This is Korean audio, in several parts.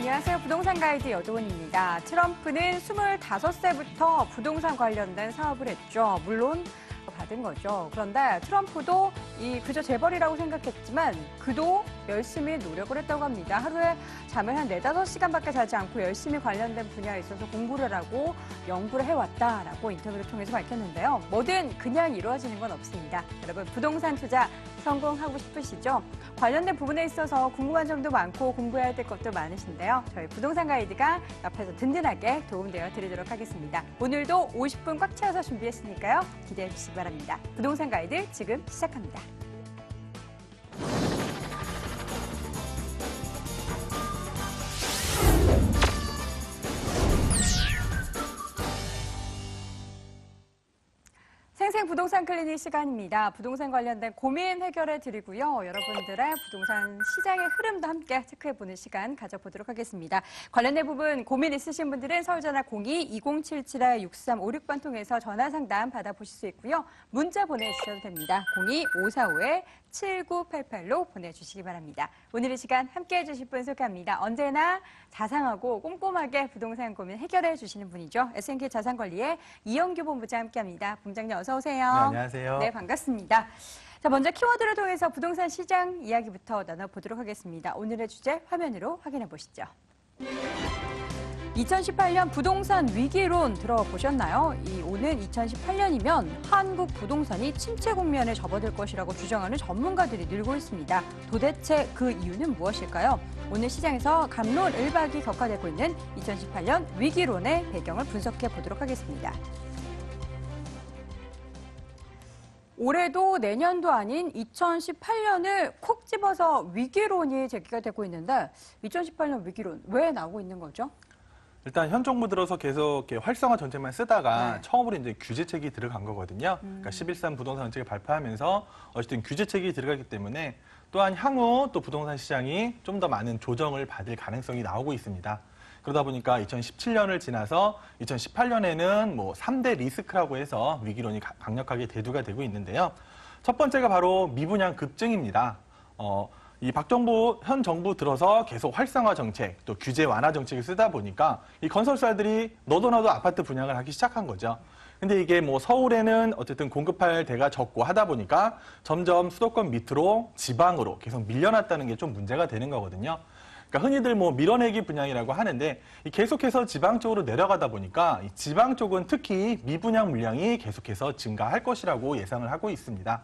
안녕하세요. 부동산 가이드 여도원입니다. 트럼프는 25세부터 부동산 관련된 사업을 했죠. 물론 받은 거죠. 그런데 트럼프도 그저 재벌이라고 생각했지만 그도 열심히 노력을 했다고 합니다. 하루에 잠을 한 4-5시간밖에 자지 않고 열심히 관련된 분야에 있어서 공부를 하고 연구를 해왔다라고 인터뷰를 통해서 밝혔는데요. 뭐든 그냥 이루어지는 건 없습니다. 여러분 부동산 투자 성공하고 싶으시죠? 관련된 부분에 있어서 궁금한 점도 많고 공부해야 될 것도 많으신데요. 저희 부동산 가이드가 옆에서 든든하게 도움되어 드리도록 하겠습니다. 오늘도 50분 꽉 채워서 준비했으니까요. 기대해 주시기 바랍니다. 부동산 가이드 지금 시작합니다. 생생 부동산 클리닉 시간입니다. 부동산 관련된 고민 해결해 드리고요. 여러분들의 부동산 시장의 흐름도 함께 체크해보는 시간 가져보도록 하겠습니다. 관련된 부분 고민 있으신 분들은 서울전화 02-2077-6356번 통해서 전화 상담 받아보실 수 있고요. 문자 보내주셔도 됩니다. 02-545-7988로 보내주시기 바랍니다. 오늘 이 시간 함께해 주실 분 소개합니다. 언제나 자상하고 꼼꼼하게 부동산 고민 해결해 주시는 분이죠. SNK 자산관리의 이영규 본부장 함께합니다. 본부장님 어서 오세요. 네, 안녕하세요. 네, 반갑습니다. 자, 먼저 키워드를 통해서 부동산 시장 이야기부터 나눠보도록 하겠습니다. 오늘의 주제 화면으로 확인해 보시죠. 2018년 부동산 위기론 들어보셨나요? 오는 2018년이면 한국 부동산이 침체 국면에 접어들 것이라고 주장하는 전문가들이 늘고 있습니다. 도대체 그 이유는 무엇일까요? 오늘 시장에서 갑론을박이 격화되고 있는 2018년 위기론의 배경을 분석해 보도록 하겠습니다. 올해도 내년도 아닌 2018년을 콕 집어서 위기론이 제기가 되고 있는데 2018년 위기론 왜 나오고 있는 거죠? 일단 현 정부 들어서 계속 이렇게 활성화 정책만 쓰다가 처음으로 이제 규제책이 들어간 거거든요. 그러니까 11.3 부동산 정책을 발표하면서 어쨌든 규제책이 들어가기 때문에 또한 향후 또 부동산 시장이 좀 더 많은 조정을 받을 가능성이 나오고 있습니다. 그러다 보니까 2017년을 지나서 2018년에는 뭐 3대 리스크라고 해서 위기론이 강력하게 대두가 되고 있는데요. 첫 번째가 바로 미분양 급증입니다. 이 박정부, 현 정부 들어서 계속 활성화 정책, 또 규제 완화 정책을 쓰다 보니까 이 건설사들이 너도 나도 아파트 분양을 하기 시작한 거죠. 근데 이게 뭐 서울에는 어쨌든 공급할 데가 적고 하다 보니까 점점 수도권 밑으로 지방으로 계속 밀려났다는 게 좀 문제가 되는 거거든요. 그러니까 흔히들 뭐 밀어내기 분양이라고 하는데 계속해서 지방 쪽으로 내려가다 보니까 이 지방 쪽은 특히 미분양 물량이 계속해서 증가할 것이라고 예상을 하고 있습니다.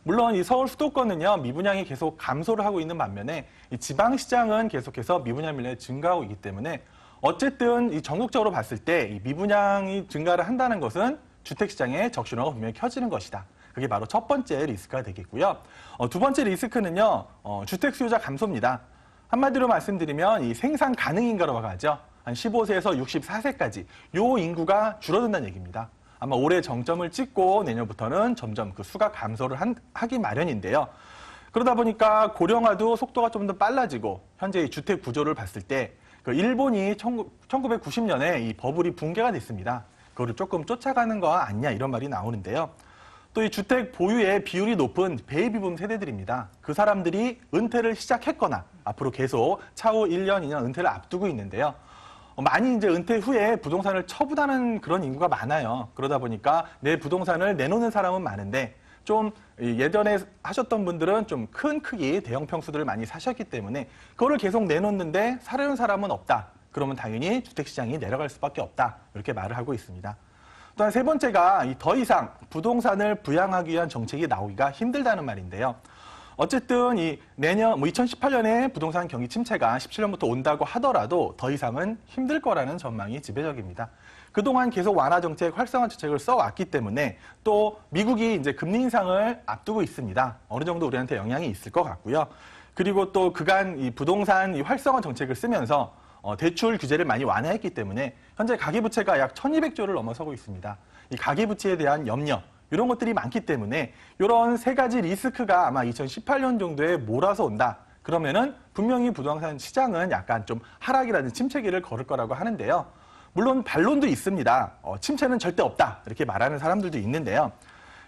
물론 이 서울 수도권은요, 미분양이 계속 감소를 하고 있는 반면에 이 지방 시장은 계속해서 미분양 물량이 증가하고 있기 때문에 어쨌든 이 전국적으로 봤을 때 이 미분양이 증가를 한다는 것은 주택 시장의 적신호가 분명히 켜지는 것이다. 그게 바로 첫 번째 리스크가 되겠고요. 두 번째 리스크는요, 주택 수요자 감소입니다. 한마디로 말씀드리면 이 생산 가능 인구라고 하죠. 한 15세에서 64세까지 요 인구가 줄어든다는 얘기입니다. 아마 올해 정점을 찍고 내년부터는 점점 그 수가 감소를 하기 마련인데요. 그러다 보니까 고령화도 속도가 좀 더 빨라지고 현재 이 주택 구조를 봤을 때 그 일본이 1990년에 이 버블이 붕괴가 됐습니다. 그거를 조금 쫓아가는 거 아니냐 이런 말이 나오는데요. 또 이 주택 보유의 비율이 높은 베이비붐 세대들입니다. 그 사람들이 은퇴를 시작했거나 앞으로 계속 차후 1년, 2년 은퇴를 앞두고 있는데요. 많이 이제 은퇴 후에 부동산을 처분하는 그런 인구가 많아요. 그러다 보니까 내 부동산을 내놓는 사람은 많은데 좀 예전에 하셨던 분들은 좀 큰 크기 대형 평수들을 많이 사셨기 때문에 그거를 계속 내놓는데 사려는 사람은 없다. 그러면 당연히 주택시장이 내려갈 수밖에 없다. 이렇게 말을 하고 있습니다. 또한 세 번째가 더 이상 부동산을 부양하기 위한 정책이 나오기가 힘들다는 말인데요. 어쨌든 내년 2018년에 부동산 경기 침체가 17년부터 온다고 하더라도 더 이상은 힘들 거라는 전망이 지배적입니다. 그동안 계속 완화 정책, 활성화 정책을 써왔기 때문에 또 미국이 이제 금리 인상을 앞두고 있습니다. 어느 정도 우리한테 영향이 있을 것 같고요. 그리고 또 그간 이 부동산 활성화 정책을 쓰면서 대출 규제를 많이 완화했기 때문에 현재 가계부채가 약 1200조를 넘어서고 있습니다. 이 가계부채에 대한 염려, 이런 것들이 많기 때문에 이런 세 가지 리스크가 아마 2018년 정도에 몰아서 온다. 그러면은 분명히 부동산 시장은 약간 좀 하락이라는 침체기를 걸을 거라고 하는데요. 물론 반론도 있습니다. 침체는 절대 없다. 이렇게 말하는 사람들도 있는데요.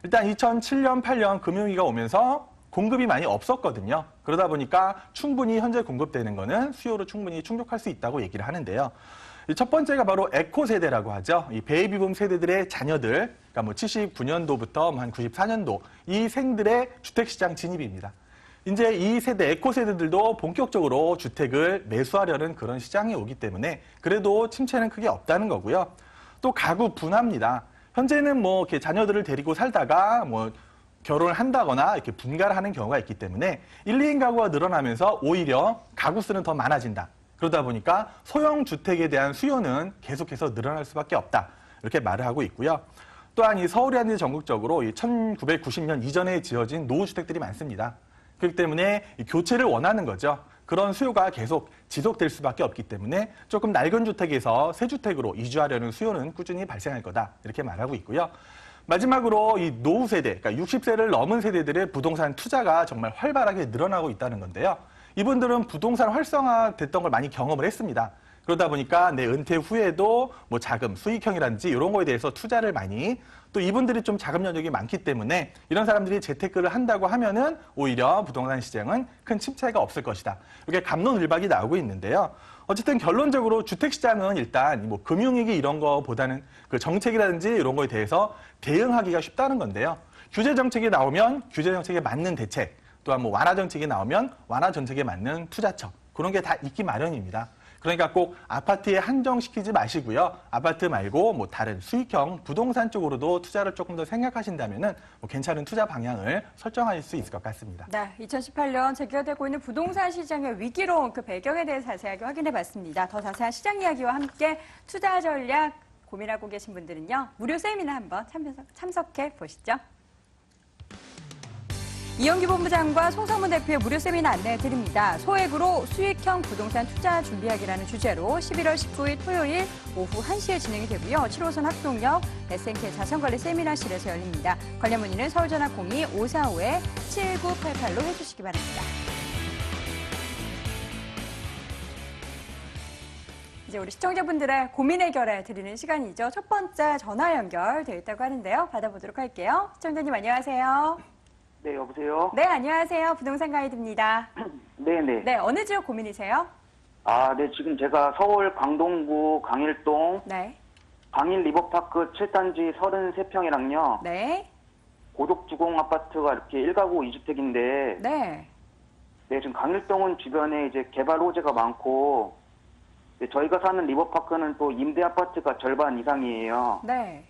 일단 2007년, 8년 금융위기가 오면서 공급이 많이 없었거든요. 그러다 보니까 충분히 현재 공급되는 거는 수요를 충분히 충족할 수 있다고 얘기를 하는데요. 첫 번째가 바로 에코 세대라고 하죠. 이 베이비붐 세대들의 자녀들, 그러니까 뭐 79년도부터 한 94년도 이 생들의 주택시장 진입입니다. 이제 이 세대, 에코 세대들도 본격적으로 주택을 매수하려는 그런 시장이 오기 때문에 그래도 침체는 크게 없다는 거고요. 또 가구 분화입니다. 현재는 뭐 이렇게 자녀들을 데리고 살다가 뭐 결혼을 한다거나 이렇게 분가를 하는 경우가 있기 때문에 1, 2인 가구가 늘어나면서 오히려 가구 수는 더 많아진다. 그러다 보니까 소형 주택에 대한 수요는 계속해서 늘어날 수밖에 없다. 이렇게 말을 하고 있고요. 또한 이 서울이 아닌 전국적으로 이 1990년 이전에 지어진 노후주택들이 많습니다. 그렇기 때문에 이 교체를 원하는 거죠. 그런 수요가 계속 지속될 수밖에 없기 때문에 조금 낡은 주택에서 새 주택으로 이주하려는 수요는 꾸준히 발생할 거다. 이렇게 말하고 있고요. 마지막으로 이 노후 세대, 그러니까 60세를 넘은 세대들의 부동산 투자가 정말 활발하게 늘어나고 있다는 건데요. 이분들은 부동산 활성화됐던 걸 많이 경험을 했습니다. 그러다 보니까 내 은퇴 후에도 뭐 자금, 수익형이라든지 이런 거에 대해서 투자를 많이, 또 이분들이 좀 자금 여력이 많기 때문에 이런 사람들이 재테크를 한다고 하면은 오히려 부동산 시장은 큰 침체가 없을 것이다. 이렇게 갑론을박이 나오고 있는데요. 어쨌든 결론적으로 주택시장은 일단 뭐 금융위기 이런 거보다는 그 정책이라든지 이런 거에 대해서 대응하기가 쉽다는 건데요. 규제 정책이 나오면 규제 정책에 맞는 대책, 또한 뭐 완화 정책이 나오면 완화 정책에 맞는 투자처, 그런 게 다 있기 마련입니다. 그러니까 꼭 아파트에 한정시키지 마시고요. 아파트 말고 뭐 다른 수익형 부동산 쪽으로도 투자를 조금 더 생각하신다면은 뭐 괜찮은 투자 방향을 설정할 수 있을 것 같습니다. 네, 2018년 재개되고 있는 부동산 시장의 위기론 그 배경에 대해 자세하게 확인해봤습니다. 더 자세한 시장 이야기와 함께 투자 전략 고민하고 계신 분들은요. 무료 세미나 한번 참석해 보시죠. 이영규 본부장과 송성문 대표의 무료 세미나 안내해드립니다. 소액으로 수익형 부동산 투자 준비하기라는 주제로 11월 19일 토요일 오후 1시에 진행이 되고요. 7호선 학동역 SNK 자산관리 세미나실에서 열립니다. 관련 문의는 서울전화 02-545-7988로 해주시기 바랍니다. 이제 우리 시청자분들의 고민 해결해 드리는 시간이죠. 첫 번째 전화 연결되어 있다고 하는데요. 받아보도록 할게요. 시청자님 안녕하세요. 네, 여보세요? 네, 안녕하세요. 부동산 가이드입니다. 네네. 네, 어느 지역 고민이세요? 아, 네, 지금 제가 서울 광동구 강일동 네. 강일 리버파크 7단지 33평이랑요. 네. 고독주공 아파트가 이렇게 1가구 2주택인데. 네. 네, 지금 강일동은 주변에 이제 개발 호재가 많고, 네, 저희가 사는 리버파크는 또 임대 아파트가 절반 이상이에요. 네.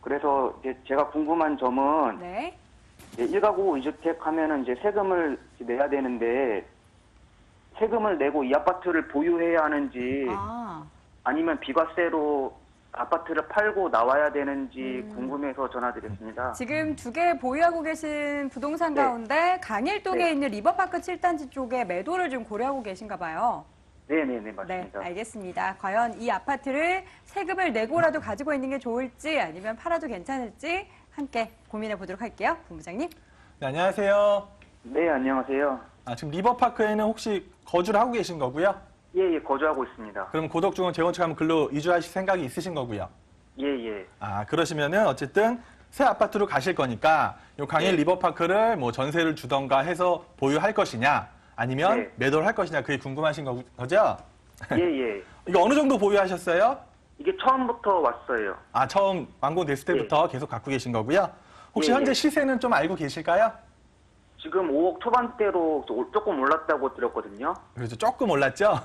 그래서 이제 제가 궁금한 점은, 네. 1가구 2주택 하면은 이제 세금을 내야 되는데, 세금을 내고 이 아파트를 보유해야 하는지, 아니면 비과세로 아파트를 팔고 나와야 되는지 궁금해서 전화드렸습니다. 지금 두 개 보유하고 계신 부동산 네. 가운데 강일동에 네. 있는 리버파크 7단지 쪽에 매도를 좀 고려하고 계신가 봐요. 네네네, 맞습니다. 네, 알겠습니다. 과연 이 아파트를 세금을 내고라도 가지고 있는 게 좋을지 아니면 팔아도 괜찮을지 함께 고민해 보도록 할게요. 본부장님. 네, 안녕하세요. 네, 안녕하세요. 지금 리버파크에는 혹시 거주를 하고 계신 거고요? 예, 거주하고 있습니다. 그럼 고덕중원 재건축하면 글로 이주하실 생각이 있으신 거고요? 예. 그러시면은 어쨌든 새 아파트로 가실 거니까 요 강일 네. 리버파크를 뭐 전세를 주던가 해서 보유할 것이냐 아니면 네. 매도를 할 것이냐 그게 궁금하신 거죠? 예. 이거 어느 정도 보유하셨어요? 이게 처음부터 왔어요. 처음 완공됐을 때부터 계속 갖고 계신 거고요? 혹시 예, 현재 예. 시세는 좀 알고 계실까요? 지금 5억 초반대로 조금 올랐다고 들었거든요. 그래서 조금 올랐죠?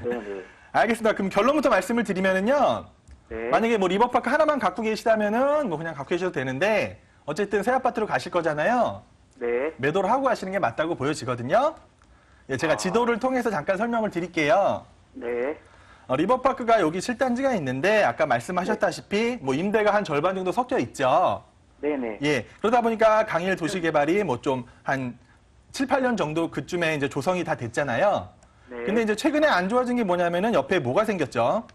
네네. 알겠습니다. 그럼 결론부터 말씀을 드리면은요. 네. 만약에 뭐 리버파크 하나만 갖고 계시다면은 뭐 그냥 갖고 계셔도 되는데 어쨌든 새 아파트로 가실 거잖아요. 네. 매도를 하고 하시는 게 맞다고 보여지거든요. 예, 제가 지도를 통해서 잠깐 설명을 드릴게요. 네. 리버파크가 여기 7단지가 있는데 아까 말씀하셨다시피 뭐 임대가 한 절반 정도 섞여 있죠. 네네. 예. 그러다 보니까 강일 도시개발이 뭐 좀 한 7, 8년 정도 그쯤에 이제 조성이 다 됐잖아요. 네. 근데 이제 최근에 안 좋아진 게 뭐냐면은 옆에 뭐가 생겼죠?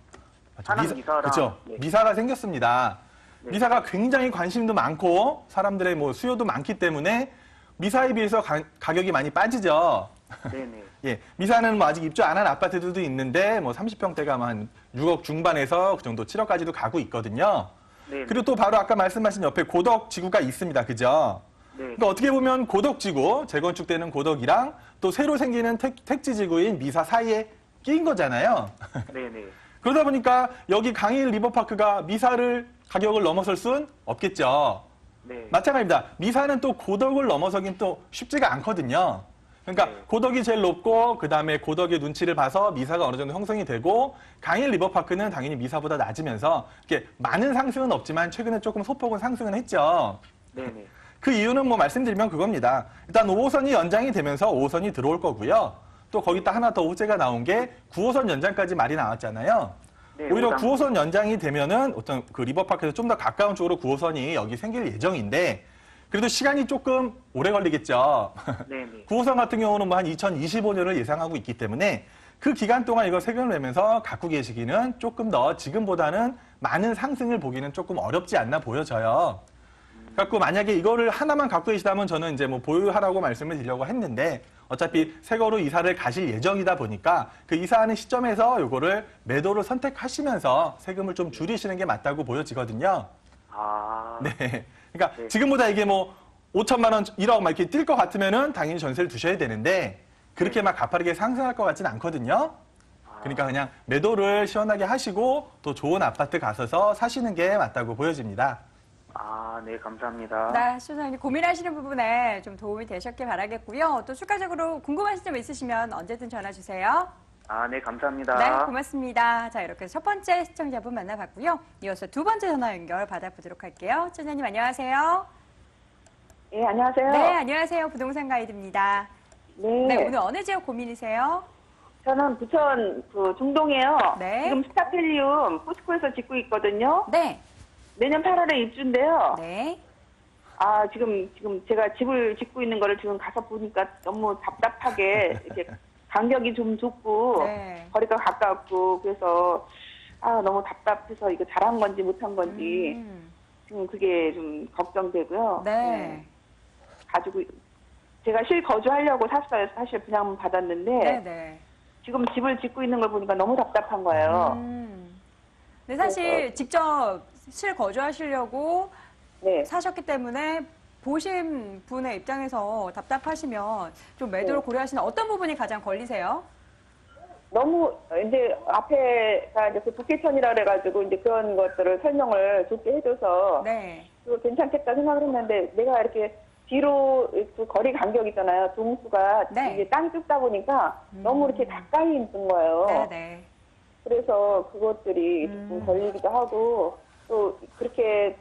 미사랑. 그렇죠. 네. 미사가 생겼습니다. 네. 미사가 굉장히 관심도 많고 사람들의 뭐 수요도 많기 때문에 미사에 비해서 가격이 많이 빠지죠. 네네. 예, 미사는 뭐 아직 입주 안 한 아파트들도 있는데 뭐 30평대가 한 6억 중반에서 그 정도 7억까지도 가고 있거든요. 네네. 그리고 또 바로 아까 말씀하신 옆에 고덕 지구가 있습니다. 그죠? 그러니까 어떻게 보면 고덕지구, 재건축되는 고덕이랑 또 새로 생기는 택지지구인 미사 사이에 끼인 거잖아요. 네네. 그러다 보니까 여기 강일 리버파크가 미사를 가격을 넘어설 순 없겠죠. 네. 마찬가지입니다. 미사는 또 고덕을 넘어서긴 또 쉽지가 않거든요. 그러니까 네. 고덕이 제일 높고 그다음에 고덕의 눈치를 봐서 미사가 어느 정도 형성이 되고 강일 리버파크는 당연히 미사보다 낮으면서 이렇게 많은 상승은 없지만 최근에 조금 소폭은 상승은 했죠. 네네. 그 이유는 뭐 말씀드리면 그겁니다. 일단 5호선이 연장이 되면서 5호선이 들어올 거고요. 또 거기다 하나 더 호재가 나온 게 9호선 연장까지 말이 나왔잖아요. 네, 오히려 오당. 9호선 연장이 되면은 어떤 그 리버파크에서 좀 더 가까운 쪽으로 9호선이 여기 생길 예정인데 그래도 시간이 조금 오래 걸리겠죠. 네네. 9호선 같은 경우는 뭐 한 2025년을 예상하고 있기 때문에 그 기간 동안 이거 세금을 내면서 갖고 계시기는 조금 더 지금보다는 많은 상승을 보기는 조금 어렵지 않나 보여져요. 그래갖고 만약에 이거를 하나만 갖고 계시다면 저는 이제 뭐 보유하라고 말씀을 드리려고 했는데 어차피 새 거로 이사를 가실 예정이다 보니까 그 이사하는 시점에서 이거를 매도를 선택하시면서 세금을 좀 줄이시는 게 맞다고 보여지거든요. 아. 네. 그러니까 네. 지금보다 이게 뭐 5천만 원, 1억 막 이렇게 뛸 것 같으면은 당연히 전세를 두셔야 되는데 그렇게 막 가파르게 상승할 것 같지는 않거든요. 그러니까 그냥 매도를 시원하게 하시고 또 좋은 아파트 가셔서 사시는 게 맞다고 보여집니다. 아, 네, 감사합니다. 네, 시청자님 고민하시는 부분에 좀 도움이 되셨길 바라겠고요. 또 추가적으로 궁금하신 점 있으시면 언제든 전화 주세요. 아, 네, 감사합니다. 네, 고맙습니다. 자, 이렇게 해서 첫 번째 시청자분 만나봤고요. 이어서 두 번째 전화 연결 받아보도록 할게요. 시청자님 안녕하세요. 예, 안녕하세요. 네, 안녕하세요. 부동산 가이드입니다. 네. 네, 오늘 어느 지역 고민이세요? 저는 부천 그 중동에요. 네. 지금 스타필리움 포스코에서 짓고 있거든요. 네. 내년 8월에 입주인데요. 네. 아, 지금 제가 집을 짓고 있는 거를 지금 가서 보니까 너무 답답하게 이렇게 간격이 좀 좁고 네. 거리가 가깝고 그래서 너무 답답해서 이거 잘한 건지 못한 건지 지금 그게 좀 걱정되고요. 네. 가지고 제가 실거주하려고 샀어요. 사실 분양 받았는데 네, 네. 지금 집을 짓고 있는 걸 보니까 너무 답답한 거예요. 근데 사실 직접 실거주하시려고 네. 사셨기 때문에 보신 분의 입장에서 답답하시면 좀 매도를 네. 고려하시는 어떤 부분이 가장 걸리세요? 너무 이제 앞에가 이제 그 북계천이라 그래가지고 이제 그런 것들을 설명을 좋게 해줘서 네. 그거 괜찮겠다 생각을 했는데 내가 이렇게 뒤로 그 거리 간격 있잖아요. 동수가 네. 이게 땅이 좁다 보니까 너무 이렇게 가까이 있는 거예요. 네, 네. 그래서 그것들이 조금 걸리기도 하고 또 그렇게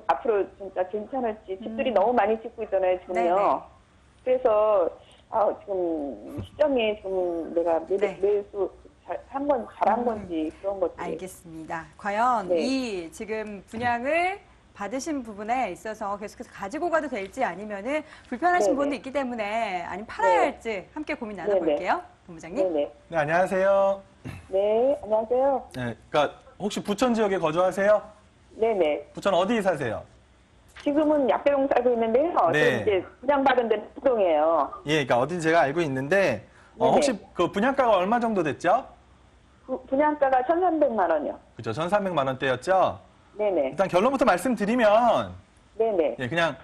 앞으로 진짜 괜찮을지 집들이 너무 많이 짓고 있잖아요 지금요. 네네. 그래서 지금 시점이 지금 내가 네. 매수 잘한 건지 그런 것들. 알겠습니다. 과연 네. 이 지금 분양을 받으신 부분에 있어서 계속해서 가지고 가도 될지 아니면은 불편하신 네네. 부분도 있기 때문에 아니면 팔아야 네. 할지 함께 고민 나눠볼게요. 본부장님. 네네. 네, 안녕하세요. 네, 안녕하세요. 네, 그러니까 혹시 부천 지역에 거주하세요? 네네. 부천 어디 사세요? 지금은 약대동 살고 있는데요. 네. 저 이제 분양받은 데는 부동이에요. 예, 그러니까 어딘지 제가 알고 있는데 네네. 혹시 그 분양가가 얼마 정도 됐죠? 분양가가 1,300만 원이요. 그죠, 1,300만 원대였죠? 네네. 일단 결론부터 말씀드리면 네네. 예, 그냥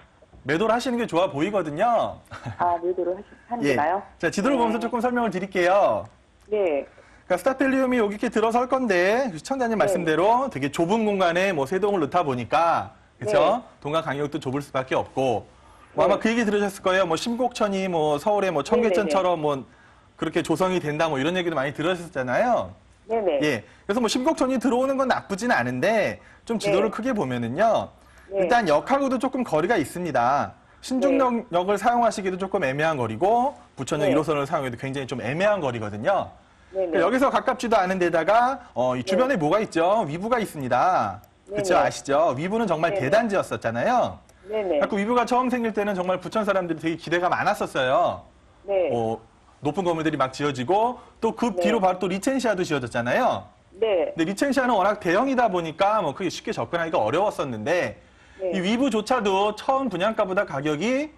매도를 하시는 게 좋아 보이거든요. 매도를 하는 예. 게나요? 자, 지도를 보면서 조금 설명을 드릴게요. 네. 그러니까 스타필리움이 여기 이렇게 들어설 건데 시청자님 말씀대로 되게 좁은 공간에 뭐 세 동을 넣다 보니까 그렇죠? 네. 동강 간격도 좁을 수밖에 없고 뭐 아마 네. 그 얘기 들으셨을 거예요. 뭐 심곡천이 뭐 서울의 뭐 청계천처럼 뭐 그렇게 조성이 된다 뭐 이런 얘기도 많이 들으셨잖아요. 네네. 예. 그래서 뭐 심곡천이 들어오는 건 나쁘진 않은데 좀 지도를 네. 크게 보면은요. 네. 일단 역하고도 조금 거리가 있습니다. 신중역을 사용하시기도 조금 애매한 거리고 부천역 네. 1호선을 사용해도 굉장히 좀 애매한 거리거든요. 네네. 그러니까 여기서 가깝지도 않은 데다가 이 주변에 뭐가 있죠? 위부가 있습니다. 그렇죠? 네네. 아시죠? 위부는 정말 네네. 대단지였었잖아요. 네네. 그 위부가 처음 생길 때는 정말 부천 사람들이 되게 기대가 많았었어요. 네. 높은 건물들이 막 지어지고 또 그 네. 뒤로 바로 또 리첸시아도 지어졌잖아요. 네. 근데 리첸시아는 워낙 대형이다 보니까 뭐 그게 쉽게 접근하기가 어려웠었는데 네. 이 위부조차도 처음 분양가보다 가격이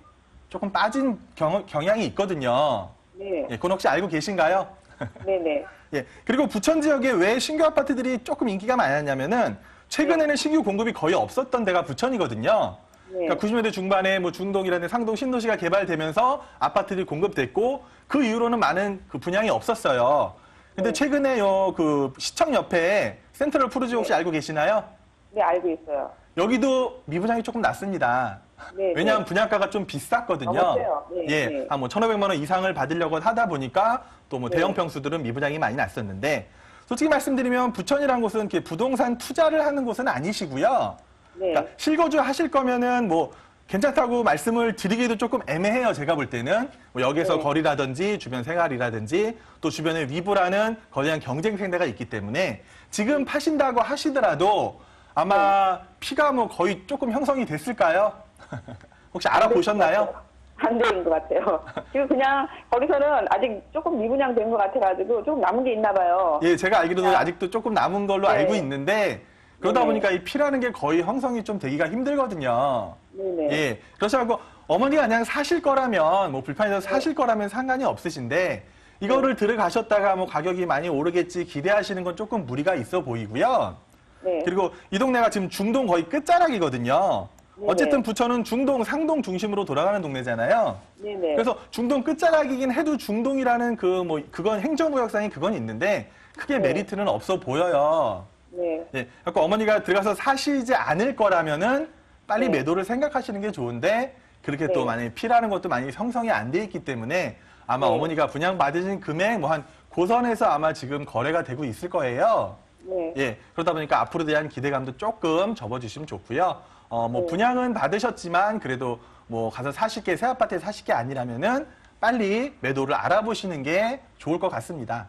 조금 빠진 경향이 있거든요. 네. 예, 그건 혹시 알고 계신가요? 네네. 예. 그리고 부천 지역에 왜 신규 아파트들이 조금 인기가 많았냐면은 최근에는 신규 공급이 거의 없었던 데가 부천이거든요. 그러니까 90년대 중반에 뭐 중동이라는 상동 신도시가 개발되면서 아파트들이 공급됐고 그 이후로는 많은 그 분양이 없었어요. 근데 최근에요 그 시청 옆에 센트럴 푸르지 혹시 알고 계시나요? 네, 알고 있어요. 여기도 미분양이 조금 낮습니다. 네, 왜냐하면 분양가가 좀 비쌌거든요. 맞아요. 네, 예, 네. 한 뭐 1,500만 원 이상을 받으려고 하다 보니까 또 뭐 네. 대형 평수들은 미분양이 많이 났었는데 솔직히 말씀드리면 부천이라는 곳은 이렇게 부동산 투자를 하는 곳은 아니시고요. 네. 그러니까 실거주 하실 거면은 뭐 괜찮다고 말씀을 드리기도 조금 애매해요. 제가 볼 때는 뭐 역에서 네. 거리라든지 주변 생활이라든지 또 주변에 위부라는 거대한 경쟁 생태가 있기 때문에 지금 파신다고 하시더라도 아마 피가 뭐 거의 조금 형성이 됐을까요? 혹시 알아보셨나요? 안 되는 것 같아요. 지금 그냥 거기서는 아직 조금 미분양 된 것 같아가지고 조금 남은 게 있나 봐요. 예, 제가 알기로는 아직도 조금 남은 걸로 네. 알고 있는데 그러다 네네. 보니까 이 피라는 게 거의 형성이 좀 되기가 힘들거든요. 네네. 예, 그렇지 않고 어머니가 그냥 사실 거라면 뭐 불판에서 사실 거라면 상관이 없으신데 이거를 들어가셨다가 뭐 가격이 많이 오르겠지 기대하시는 건 조금 무리가 있어 보이고요. 네. 그리고 이 동네가 지금 중동 거의 끝자락이거든요. 네네. 어쨌든 부천은 중동, 상동 중심으로 돌아가는 동네잖아요. 네네. 그래서 중동 끝자락이긴 해도 중동이라는 그건 행정구역상이 그건 있는데 크게 네. 메리트는 없어 보여요. 네. 예, 그러니까 어머니가 들어가서 사시지 않을 거라면은 빨리 네. 매도를 생각하시는 게 좋은데 그렇게 또 네. 만약에 피라는 것도 많이 형성이 안 돼 있기 때문에 아마 네. 어머니가 분양받으신 금액 뭐 한 고선에서 아마 지금 거래가 되고 있을 거예요. 네. 예, 그러다 보니까 앞으로 대한 기대감도 조금 접어주시면 좋고요. 뭐 네. 분양은 받으셨지만 그래도 뭐 가서 사실 게 새 아파트에 사실 게 아니라면은 빨리 매도를 알아보시는 게 좋을 것 같습니다.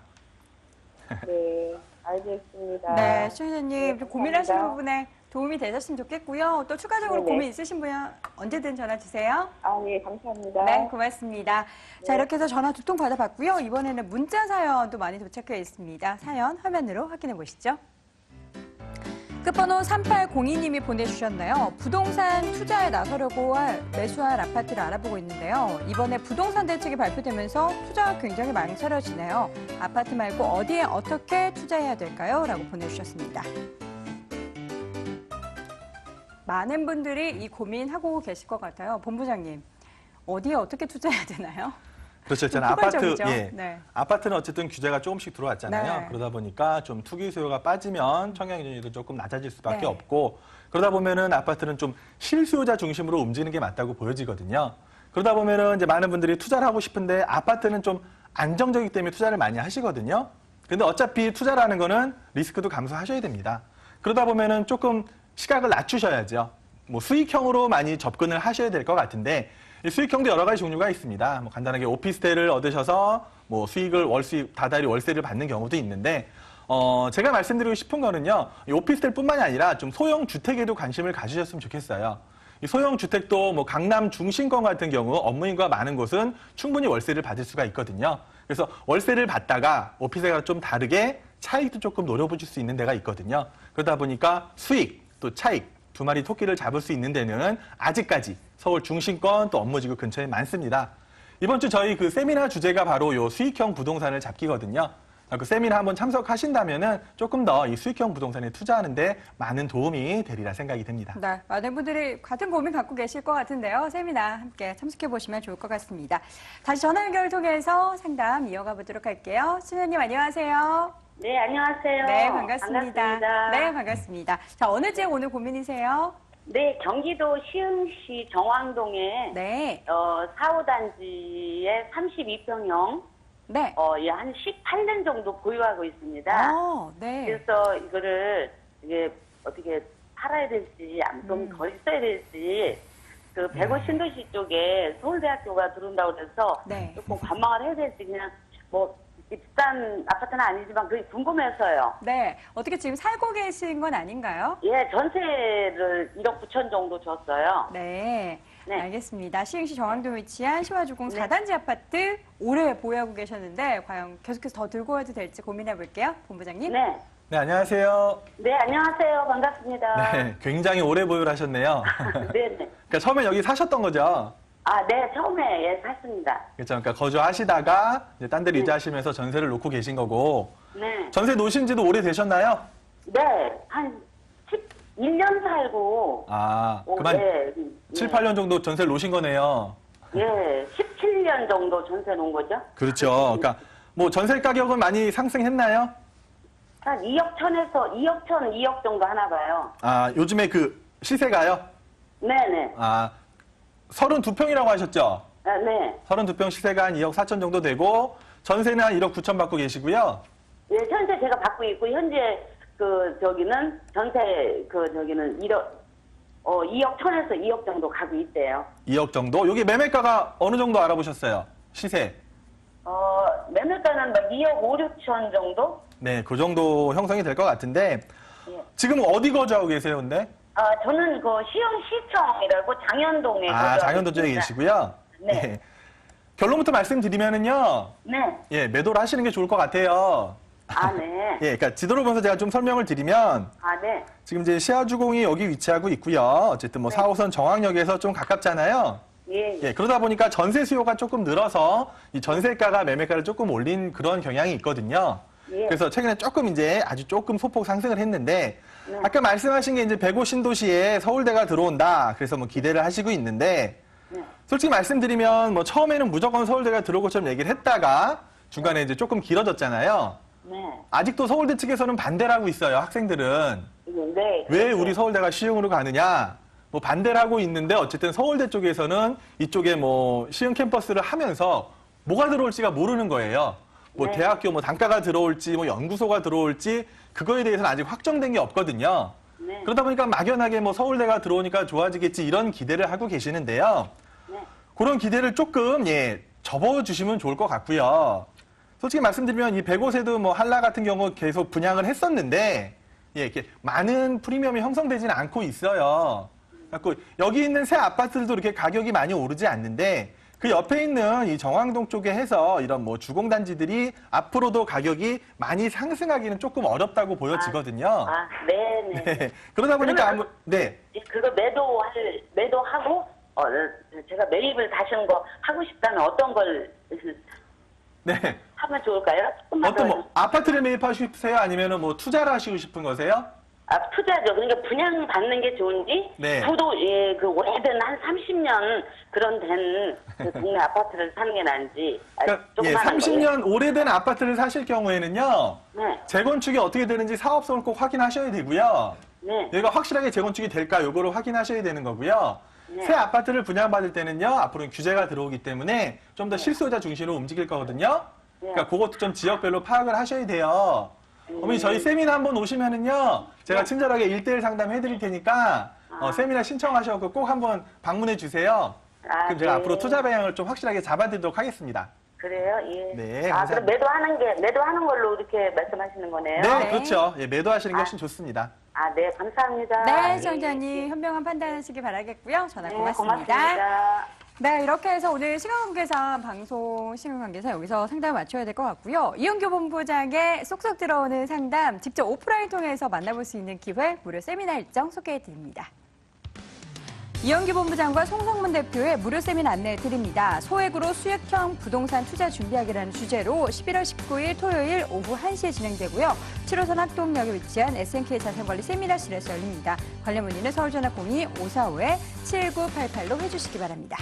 네. 알겠습니다. 네, 시청자님 네, 좀 고민하시는 감사합니다. 부분에 도움이 되셨으면 좋겠고요. 또 추가적으로 네네. 고민 있으신 분은 언제든 전화 주세요. 아, 예, 감사합니다. 네, 고맙습니다. 자, 네. 이렇게 해서 전화 두 통 받아봤고요. 이번에는 문자 사연도 많이 도착해 있습니다. 사연 화면으로 확인해 보시죠. 끝번호 3802님이 보내주셨나요? 부동산 투자에 나서려고 매수할 아파트를 알아보고 있는데요. 이번에 부동산 대책이 발표되면서 투자가 굉장히 망설여지네요. 아파트 말고 어디에 어떻게 투자해야 될까요? 라고 보내주셨습니다. 많은 분들이 이 고민하고 계실 것 같아요. 본부장님, 어디에 어떻게 투자해야 되나요? 그렇죠. 저는 포괄적이죠. 예. 네. 아파트는 어쨌든 규제가 조금씩 들어왔잖아요. 네. 그러다 보니까 좀 투기 수요가 빠지면 청약률도 조금 낮아질 수밖에 네. 없고 그러다 보면은 아파트는 좀 실수요자 중심으로 움직이는 게 맞다고 보여지거든요. 그러다 보면은 이제 많은 분들이 투자를 하고 싶은데 아파트는 좀 안정적이기 때문에 투자를 많이 하시거든요. 근데 어차피 투자라는 거는 리스크도 감수하셔야 됩니다. 그러다 보면은 조금 시각을 낮추셔야죠. 뭐 수익형으로 많이 접근을 하셔야 될 것 같은데 이 수익형도 여러 가지 종류가 있습니다. 뭐 간단하게 오피스텔을 얻으셔서 뭐 수익을 월수익 다달이 월세를 받는 경우도 있는데 제가 말씀드리고 싶은 거는요. 이 오피스텔뿐만이 아니라 좀 소형 주택에도 관심을 가지셨으면 좋겠어요. 이 소형 주택도 뭐 강남 중심권 같은 경우 업무인구가 많은 곳은 충분히 월세를 받을 수가 있거든요. 그래서 월세를 받다가 오피스텔과 좀 다르게 차익도 조금 노려보실 수 있는 데가 있거든요. 그러다 보니까 수익 또 차익 두 마리 토끼를 잡을 수 있는 데는 아직까지 서울 중심권 또 업무지구 근처에 많습니다. 이번 주 저희 그 세미나 주제가 바로 요 수익형 부동산을 잡기거든요. 그 세미나 한번 참석하신다면은 조금 더 이 수익형 부동산에 투자하는데 많은 도움이 되리라 생각이 됩니다. 네, 많은 분들이 같은 고민 갖고 계실 것 같은데요. 세미나 함께 참석해 보시면 좋을 것 같습니다. 다시 전화 연결을 통해서 상담 이어가 보도록 할게요. 신현님 안녕하세요. 네, 안녕하세요. 네, 반갑습니다. 반갑습니다. 네, 반갑습니다. 자, 어느 지역 오늘 고민이세요? 네, 경기도 시흥시 정왕동에 네, 4호 단지에 32평형 네. 예, 한 18년 정도 보유하고 있습니다. 네. 그래서 이거를 이게 어떻게 팔아야 될지 좀 더 있어야 될지 그 백오 신도시 쪽에 서울대학교가 들어온다고 그래서 네. 조금 관망을 해야 될지 그냥 뭐 비싼 아파트는 아니지만 그게 궁금해서요. 네. 어떻게 지금 살고 계신 건 아닌가요? 예, 전세를 1억 9천 정도 줬어요. 네. 네. 알겠습니다. 시흥시 정왕동에 위치한 시화주공 네. 4단지 아파트 오래 보유하고 계셨는데 과연 계속해서 더 들고 와도 될지 고민해 볼게요. 본부장님. 네. 네, 안녕하세요. 네, 안녕하세요. 반갑습니다. 네, 굉장히 오래 보유를 하셨네요. 네, 네. 그러니까 처음에 여기 사셨던 거죠? 아, 네, 처음에 예, 샀습니다. 그렇죠. 그러니까 거주하시다가 이제 딴 데를 이주하시면서 전세를 놓고 계신 거고 네. 전세 놓으신 지도 오래 되셨나요? 네, 한 1년 살고. 그만 네. 7, 8년 정도 전세를 놓으신 거네요. 예, 17년 정도 전세 놓은 거죠. 그렇죠. 그러니까 뭐 전세 가격은 많이 상승했나요? 한 2억 천에서 2억 천, 2억 정도 하나 봐요. 요즘에 그 시세가요? 네네. 32평이라고 하셨죠? 네. 32평 시세가 한 2억 4천 정도 되고 전세는 한 1억 9천 받고 계시고요. 예, 전세 제가 받고 있고 현재 저기는 전세 저기는 2억 천에서 2억 정도 가고 있대요. 2억 정도? 여기 매매가가 어느 정도 알아보셨어요? 시세? 매매가는 막 2억 5, 6천 정도? 네, 그 정도 형성이 될 것 같은데 예. 지금 어디 거주하고 계세요, 근데? 저는 시흥시청이라고 장현동에 거주하고 장현도 쪽에 있습니다. 계시고요. 네. 결론부터 말씀드리면은요. 네. 예, 매도를 하시는 게 좋을 것 같아요. 네. 예, 그러니까 지도를 보면서 제가 좀 설명을 드리면 네. 지금 이제 시아주공이 여기 위치하고 있고요. 어쨌든 뭐 4호선 정왕역에서 좀 가깝잖아요. 예. 예, 그러다 보니까 전세 수요가 조금 늘어서 이 전세가가 매매가를 조금 올린 그런 경향이 있거든요. 예. 그래서 최근에 조금 이제 아주 조금 소폭 상승을 했는데 네. 아까 말씀하신 게 이제 105 신도시에 서울대가 들어온다. 그래서 뭐 기대를 하시고 있는데 네. 솔직히 말씀드리면 뭐 처음에는 무조건 서울대가 들어올 것처럼 얘기를 했다가 중간에 이제 조금 길어졌잖아요. 네. 아직도 서울대 측에서는 반대를 하고 있어요. 학생들은. 네. 왜 우리 서울대가 시흥으로 가느냐? 뭐 반대를 하고 있는데 어쨌든 서울대 쪽에서는 이쪽에 뭐 시흥 캠퍼스를 하면서 뭐가 들어올지가 모르는 거예요. 뭐 네. 대학교 뭐 단과가 들어올지 뭐 연구소가 들어올지 그거에 대해서는 아직 확정된 게 없거든요. 네. 그러다 보니까 막연하게 뭐 서울대가 들어오니까 좋아지겠지 이런 기대를 하고 계시는데요. 네. 그런 기대를 조금 접어주시면 좋을 것 같고요. 솔직히 말씀드리면 이 105세도 뭐 한라 같은 경우 계속 분양을 했었는데 이렇게 많은 프리미엄이 형성되지는 않고 있어요. 그래서 여기 있는 새 아파트들도 이렇게 가격이 많이 오르지 않는데 그 옆에 있는 이 정왕동 쪽에 해서 이런 뭐 주공단지들이 앞으로도 가격이 많이 상승하기는 조금 어렵다고 보여지거든요. 네네. 네. 그러다 보니까 네. 그거 매도하고 제가 매입을 다시 한 거 하고 싶다면 어떤 걸 네. 하면 좋을까요? 조금만 어떤 더. 뭐 아파트를 매입하시고 싶으세요? 아니면은 뭐 투자를 하시고 싶은 거세요? 투자죠. 그러니까 분양 받는 게 좋은지, 네. 부도 그 오래된 한 30년 그런 된 그 동네 아파트를 사는 게 나은지. 그러니까 조그마한 30년 오래된 아파트를 사실 경우에는요. 네. 재건축이 어떻게 되는지 사업성을 꼭 확인하셔야 되고요. 네. 여기가 확실하게 재건축이 될까 요거를 확인하셔야 되는 거고요. 네. 새 아파트를 분양받을 때는요. 앞으로는 규제가 들어오기 때문에 좀 더 실수요자 중심으로 움직일 거거든요. 네. 그러니까 그것도 좀 지역별로 파악을 하셔야 돼요. 어머니 저희 세미나 한번 오시면은요. 제가 친절하게 1대1 상담해 드릴 테니까 세미나 신청하셔서 꼭 한번 방문해 주세요. 그럼 제가 네. 앞으로 투자 방향을 좀 확실하게 잡아드리도록 하겠습니다. 그래요? 예. 네, 그럼 감사합니다. 매도하는 걸로 이렇게 말씀하시는 거네요? 네, 그렇죠. 예, 매도하시는 게 훨씬 좋습니다. 네, 감사합니다. 네, 시청자님 현명한 판단하시기 바라겠고요. 전화 네, 고맙습니다. 고맙습니다. 네, 이렇게 해서 오늘 시간관계상 방송 시간관계상 여기서 상담을 마쳐야 될 것 같고요. 이은교 본부장의 쏙쏙 들어오는 상담 직접 오프라인 통해서 만나볼 수 있는 기회 무료 세미나 일정 소개해 드립니다. 이은교 본부장과 송성문 대표의 무료 세미나 안내해 드립니다. 소액으로 수익형 부동산 투자 준비하기라는 주제로 11월 19일 토요일 오후 1시에 진행되고요. 7호선 학동역에 위치한 SNK 자산관리 세미나실에서 열립니다. 관련 문의는 서울전화 02-545-7988로 해주시기 바랍니다.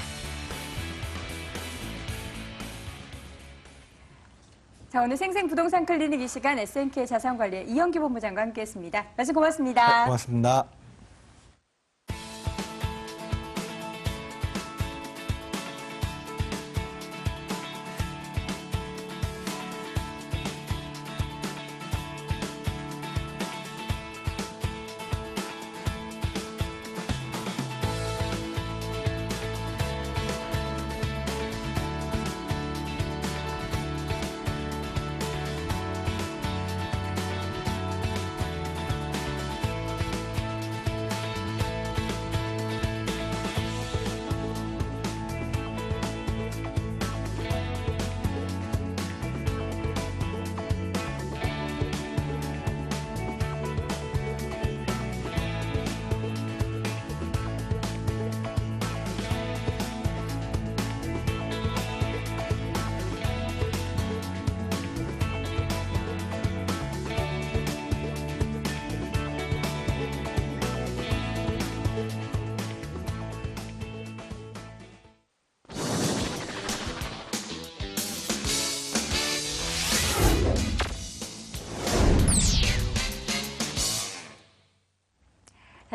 자, 오늘 생생부동산 클리닉 이 시간 SNK 자산관리의 이은교 본부장과 함께했습니다. 말씀 고맙습니다. 고맙습니다.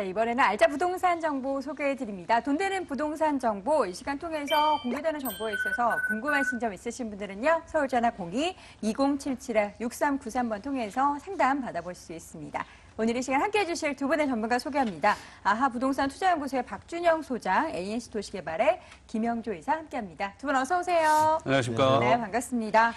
자, 이번에는 알짜 부동산 정보 소개해드립니다. 돈 되는 부동산 정보, 이 시간 통해서 공개되는 정보에 있어서 궁금하신 점 있으신 분들은요, 서울전화 02-2077-6393번 통해서 상담 받아볼 수 있습니다. 오늘 이 시간 함께해 주실 두 분의 전문가 소개합니다. 아하 부동산 투자연구소의 박준영 소장, ANC 도시개발의 김영조 이사 함께합니다. 두 분 어서 오세요. 안녕하십니까. 네, 반갑습니다.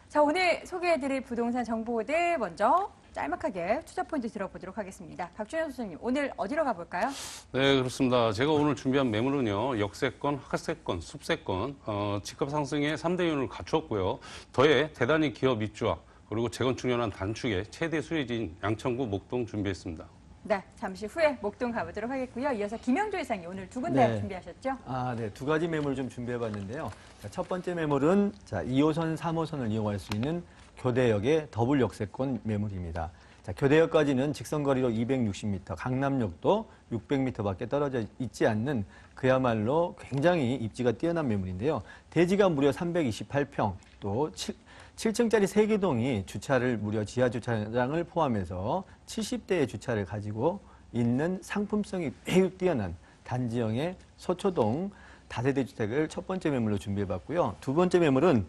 자, 오늘 소개해드릴 부동산 정보들 먼저 짤막하게 투자 포인트 들어보도록 하겠습니다. 박준영 소장님, 오늘 어디로 가볼까요? 네, 그렇습니다. 제가 오늘 준비한 매물은요, 역세권, 하세권, 숲세권, 집값 상승의 3대 요인을 갖추었고요. 더해 대단히 기업 입주와 그리고 재건축 연한 단축의 최대 수혜지인 양천구 목동 준비했습니다. 네, 잠시 후에 목동 가보도록 하겠고요. 이어서 김영조 이사님 오늘 두 군데 네. 준비하셨죠? 네. 두 가지 매물 좀 준비해봤는데요. 자, 첫 번째 매물은 2호선, 3호선을 이용할 수 있는 교대역의 더블 역세권 매물입니다. 자, 교대역까지는 직선거리로 260m, 강남역도 600m밖에 떨어져 있지 않는 그야말로 굉장히 입지가 뛰어난 매물인데요. 대지가 무려 328평, 또 7층짜리 3개 동이 주차를 무려 지하주차장을 포함해서 70대의 주차를 가지고 있는 상품성이 매우 뛰어난 단지형의 서초동 다세대 주택을 첫 번째 매물로 준비해봤고요. 두 번째 매물은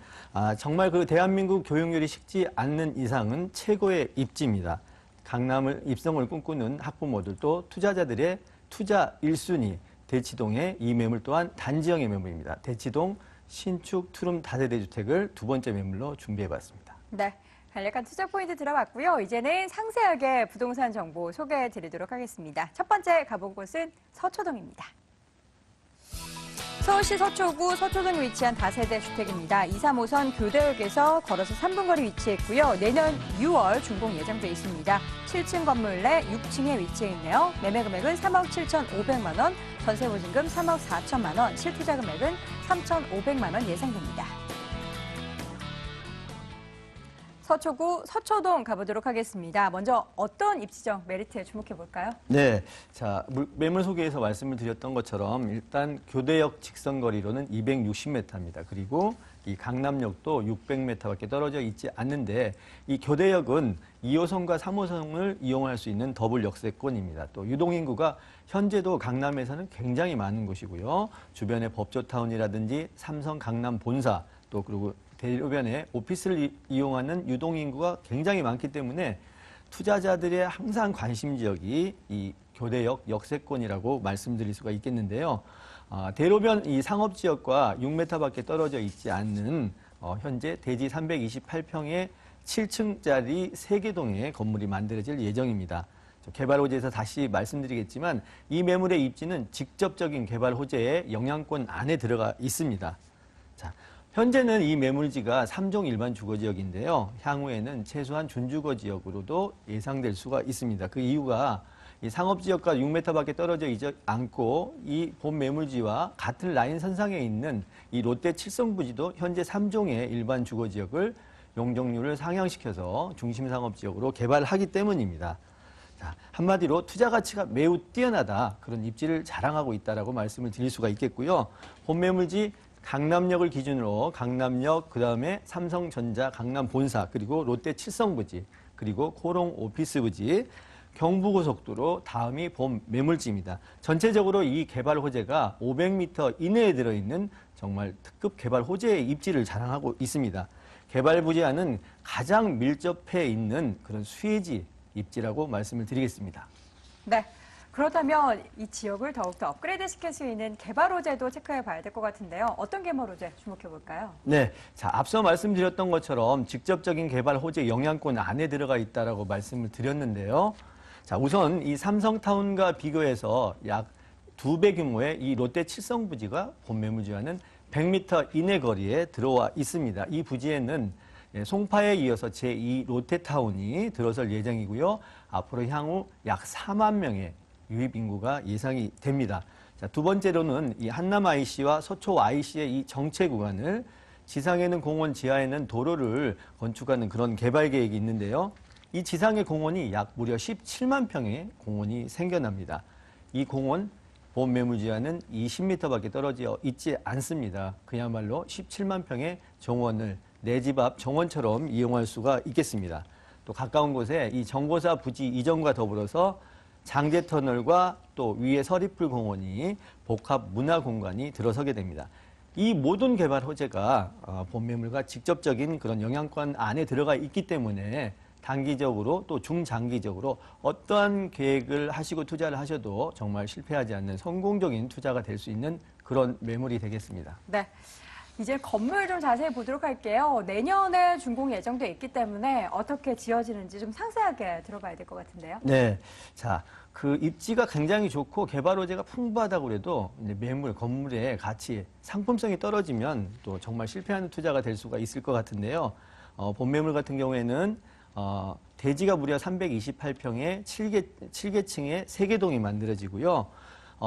정말 그 대한민국 교육열이 식지 않는 이상은 최고의 입지입니다. 강남을 입성을 꿈꾸는 학부모들도 투자자들의 투자 1순위 대치동의 이 매물 또한 단지형의 매물입니다. 대치동 신축 투룸 다세대 주택을 두 번째 매물로 준비해봤습니다. 네, 간략한 투자 포인트 들어봤고요. 이제는 상세하게 부동산 정보 소개해드리도록 하겠습니다. 첫 번째 가본 곳은 서초동입니다. 서울시 서초구 서초동에 위치한 다세대 주택입니다. 2, 3호선 교대역에서 걸어서 3분 거리 위치했고요. 내년 6월 준공 예정돼 있습니다. 7층 건물 내 6층에 위치해 있네요. 매매 금액은 3억 7,500만 원, 전세 보증금 3억 4천만 원, 실투자 금액은 3,500만 원 예상됩니다. 서초구 서초동 가보도록 하겠습니다. 먼저 어떤 입지적 메리트에 주목해 볼까요? 네. 자, 매물 소개에서 말씀을 드렸던 것처럼 일단 교대역 직선거리로는 260m입니다. 그리고 이 강남역도 600m밖에 떨어져 있지 않는데 이 교대역은 2호선과 3호선을 이용할 수 있는 더블 역세권입니다. 또 유동인구가 현재도 강남에서는 굉장히 많은 곳이고요. 주변에 법조타운이라든지 삼성 강남 본사 또 그리고 대로변에 오피스를 이용하는 유동인구가 굉장히 많기 때문에 투자자들의 항상 관심 지역이 이 교대역 역세권이라고 말씀드릴 수가 있겠는데요. 대로변 이 상업지역과 6m밖에 떨어져 있지 않는 현재 대지 328평의 7층짜리 3개 동의 건물이 만들어질 예정입니다. 개발 호재에서 다시 말씀드리겠지만 이 매물의 입지는 직접적인 개발 호재의 영향권 안에 들어가 있습니다. 자, 현재는 이 매물지가 3종 일반 주거지역인데요. 향후에는 최소한 준주거지역으로도 예상될 수가 있습니다. 그 이유가 이 상업지역과 6m밖에 떨어져 있지 않고 이 본 매물지와 같은 라인 선상에 있는 이 롯데 칠성부지도 현재 3종의 일반 주거지역을 용적률을 상향시켜서 중심상업지역으로 개발하기 때문입니다. 자, 한마디로 투자 가치가 매우 뛰어나다 그런 입지를 자랑하고 있다라고 말씀을 드릴 수가 있겠고요. 본 매물지 강남역을 기준으로 강남역, 그다음에 삼성전자 강남 본사, 그리고 롯데 칠성부지, 그리고 코롱 오피스부지, 경부고속도로 다음이 본 매물지입니다. 전체적으로 이 개발 호재가 500m 이내에 들어있는 정말 특급 개발 호재의 입지를 자랑하고 있습니다. 개발 부지와는 가장 밀접해 있는 그런 수혜지 입지라고 말씀을 드리겠습니다. 네. 그렇다면 이 지역을 더욱더 업그레이드 시킬 수 있는 개발 호재도 체크해 봐야 될 것 같은데요. 어떤 개발 호재 주목해 볼까요? 네. 자, 앞서 말씀드렸던 것처럼 직접적인 개발 호재 영향권 안에 들어가 있다라고 말씀을 드렸는데요. 자, 우선 이 삼성타운과 비교해서 약 2배 규모의 이 롯데 칠성부지가 본 매물지와는 100m 이내 거리에 들어와 있습니다. 이 부지에는 송파에 이어서 제2 롯데타운이 들어설 예정이고요. 앞으로 향후 약 4만 명의 유입 인구가 예상이 됩니다. 자, 두 번째로는 이 한남 IC와 서초 IC의 이 정체 구간을 지상에는 공원, 지하에는 도로를 건축하는 그런 개발 계획이 있는데요. 이 지상의 공원이 약 무려 17만 평의 공원이 생겨납니다. 이 공원 본 매물지와는 20m밖에 떨어져 있지 않습니다. 그야말로 17만 평의 정원을 내 집 앞 정원처럼 이용할 수가 있겠습니다. 또 가까운 곳에 이 정보사 부지 이전과 더불어서 장제터널과 또 위에 서리풀 공원이 복합 문화 공간이 들어서게 됩니다. 이 모든 개발 호재가 본매물과 직접적인 그런 영향권 안에 들어가 있기 때문에 단기적으로 또 중장기적으로 어떠한 계획을 하시고 투자를 하셔도 정말 실패하지 않는 성공적인 투자가 될 수 있는 그런 매물이 되겠습니다. 네. 이제 건물 좀 자세히 보도록 할게요. 내년에 준공이 예정돼 있기 때문에 어떻게 지어지는지 좀 상세하게 들어봐야 될 것 같은데요. 네. 자, 그 입지가 굉장히 좋고 개발 호재가 풍부하다고 그래도 이제 매물, 건물의 가치, 상품성이 떨어지면 또 정말 실패하는 투자가 될 수가 있을 것 같은데요. 본 매물 같은 경우에는 대지가 무려 328평에 7개층의 3개 동이 만들어지고요.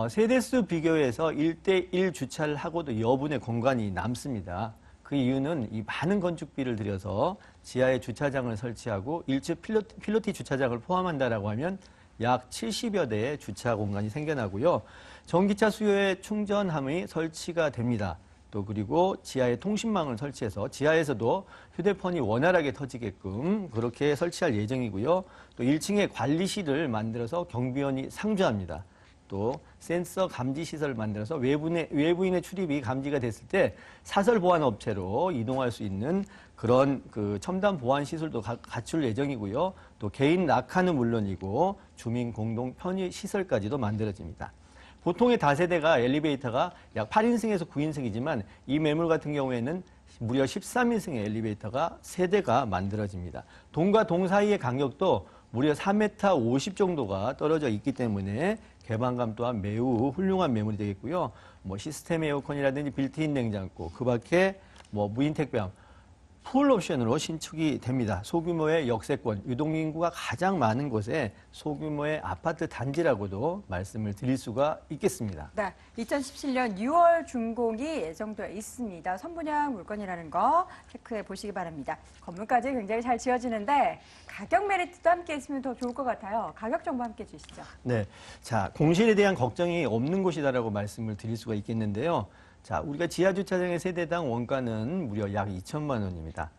세대수 비교해서 1대1 주차를 하고도 여분의 공간이 남습니다. 그 이유는 이 많은 건축비를 들여서 지하에 주차장을 설치하고 1층 필로티 주차장을 포함한다라고 하면 약 70여 대의 주차 공간이 생겨나고요. 전기차 수요에 충전함이 설치가 됩니다. 또 그리고 지하에 통신망을 설치해서 지하에서도 휴대폰이 원활하게 터지게끔 그렇게 설치할 예정이고요. 또 1층에 관리실을 만들어서 경비원이 상주합니다. 또 센서 감지 시설을 만들어서 외부인의 출입이 감지가 됐을 때 사설 보안 업체로 이동할 수 있는 그런 그 첨단 보안 시설도 갖출 예정이고요. 또 개인 낙하는 물론이고 주민 공동 편의 시설까지도 만들어집니다. 보통의 다세대가 엘리베이터가 약 8인승에서 9인승이지만 이 매물 같은 경우에는 무려 13인승의 엘리베이터가 3대가 만들어집니다. 동과 동 사이의 간격도 무려 4m 50 정도가 떨어져 있기 때문에 개방감 또한 매우 훌륭한 매물이 되겠고요. 뭐 시스템 에어컨이라든지 빌트인 냉장고, 그 밖에 뭐 무인 택배함, 풀 옵션으로 신축이 됩니다. 소규모의 역세권, 유동인구가 가장 많은 곳에 소규모의 아파트 단지라고도 말씀을 드릴 수가 있겠습니다. 네, 2017년 6월 준공이 예정되어 있습니다. 선분양 물건이라는 거 체크해 보시기 바랍니다. 건물까지 굉장히 잘 지어지는데 가격 메리트도 함께 있으면 더 좋을 것 같아요. 가격 정보 함께 주시죠. 네, 자 공실에 대한 걱정이 없는 곳이다라고 말씀을 드릴 수가 있겠는데요. 자, 우리가 지하주차장의 세대당 원가는 무려 약 2천만 원입니다.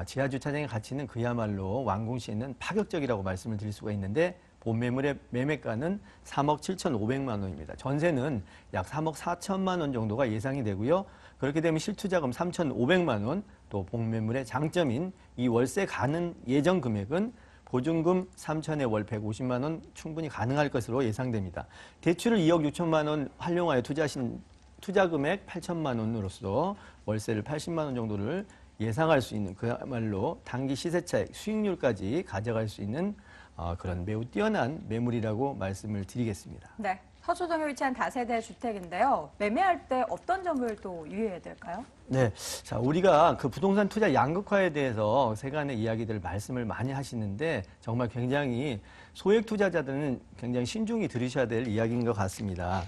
지하주차장의 가치는 그야말로 완공 시에는 파격적이라고 말씀을 드릴 수가 있는데 본 매물의 매매가는 3억 7,500만 원입니다. 전세는 약 3억 4천만 원 정도가 예상이 되고요. 그렇게 되면 실투자금 3,500만 원, 또 본 매물의 장점인 이 월세 가능 예정 금액은 보증금 3천에 월 150만 원 충분히 가능할 것으로 예상됩니다. 대출을 2억 6천만 원 활용하여 투자하신 투자 금액 8천만 원으로서 월세를 80만 원 정도를 예상할 수 있는 그야말로 단기 시세차익 수익률까지 가져갈 수 있는 그런 매우 뛰어난 매물이라고 말씀을 드리겠습니다. 네, 서초동에 위치한 다세대 주택인데요. 매매할 때 어떤 점을 또 유의해야 될까요? 네, 자 우리가 그 부동산 투자 양극화에 대해서 세간의 이야기들을 말씀을 많이 하시는데 정말 굉장히 소액 투자자들은 굉장히 신중히 들으셔야 될 이야기인 것 같습니다.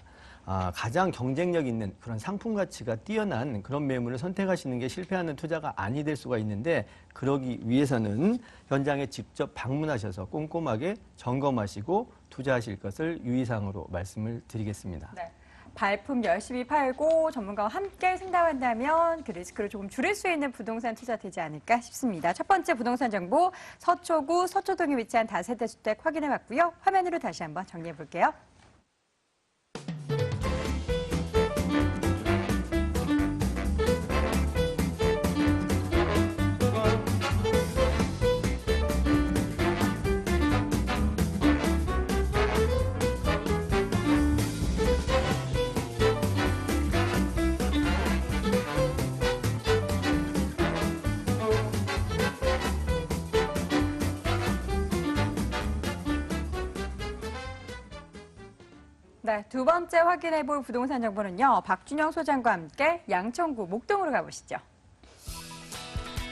가장 경쟁력 있는 그런 상품 가치가 뛰어난 그런 매물을 선택하시는 게 실패하는 투자가 아니 될 수가 있는데 그러기 위해서는 현장에 직접 방문하셔서 꼼꼼하게 점검하시고 투자하실 것을 유의사항으로 말씀을 드리겠습니다. 네. 발품 열심히 팔고 전문가와 함께 상담한다면 그 리스크를 조금 줄일 수 있는 부동산 투자 되지 않을까 싶습니다. 첫 번째 부동산 정보 서초구 서초동에 위치한 다세대 주택 확인해 봤고요. 화면으로 다시 한번 정리해 볼게요. 네, 두 번째 확인해 볼 부동산 정보는요. 박준영 소장과 함께 양천구 목동으로 가보시죠.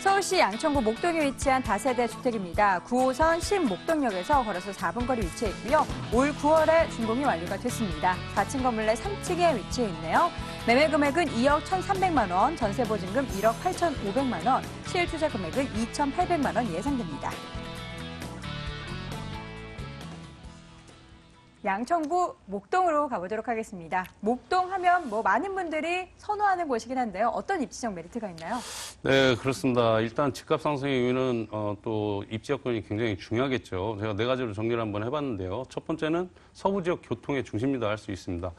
서울시 양천구 목동에 위치한 다세대 주택입니다. 9호선 신목동역에서 걸어서 4분 거리 위치해 있고요. 올 9월에 준공이 완료가 됐습니다. 4층 건물 내 3층에 위치해 있네요. 매매 금액은 2억 1,300만 원, 전세 보증금 1억 8,500만 원, 실투자 금액은 2,800만 원 예상됩니다. 양천구 목동으로 가보도록 하겠습니다. 목동 하면 뭐 많은 분들이 선호하는 곳이긴 한데요. 어떤 입지적 메리트가 있나요? 네, 그렇습니다. 일단 집값 상승의 이유는 또 입지 여건이 굉장히 중요하겠죠. 제가 네 가지로 정리를 한번 해봤는데요. 첫 번째는 서부 지역 교통의 중심이다 할 수 있습니다.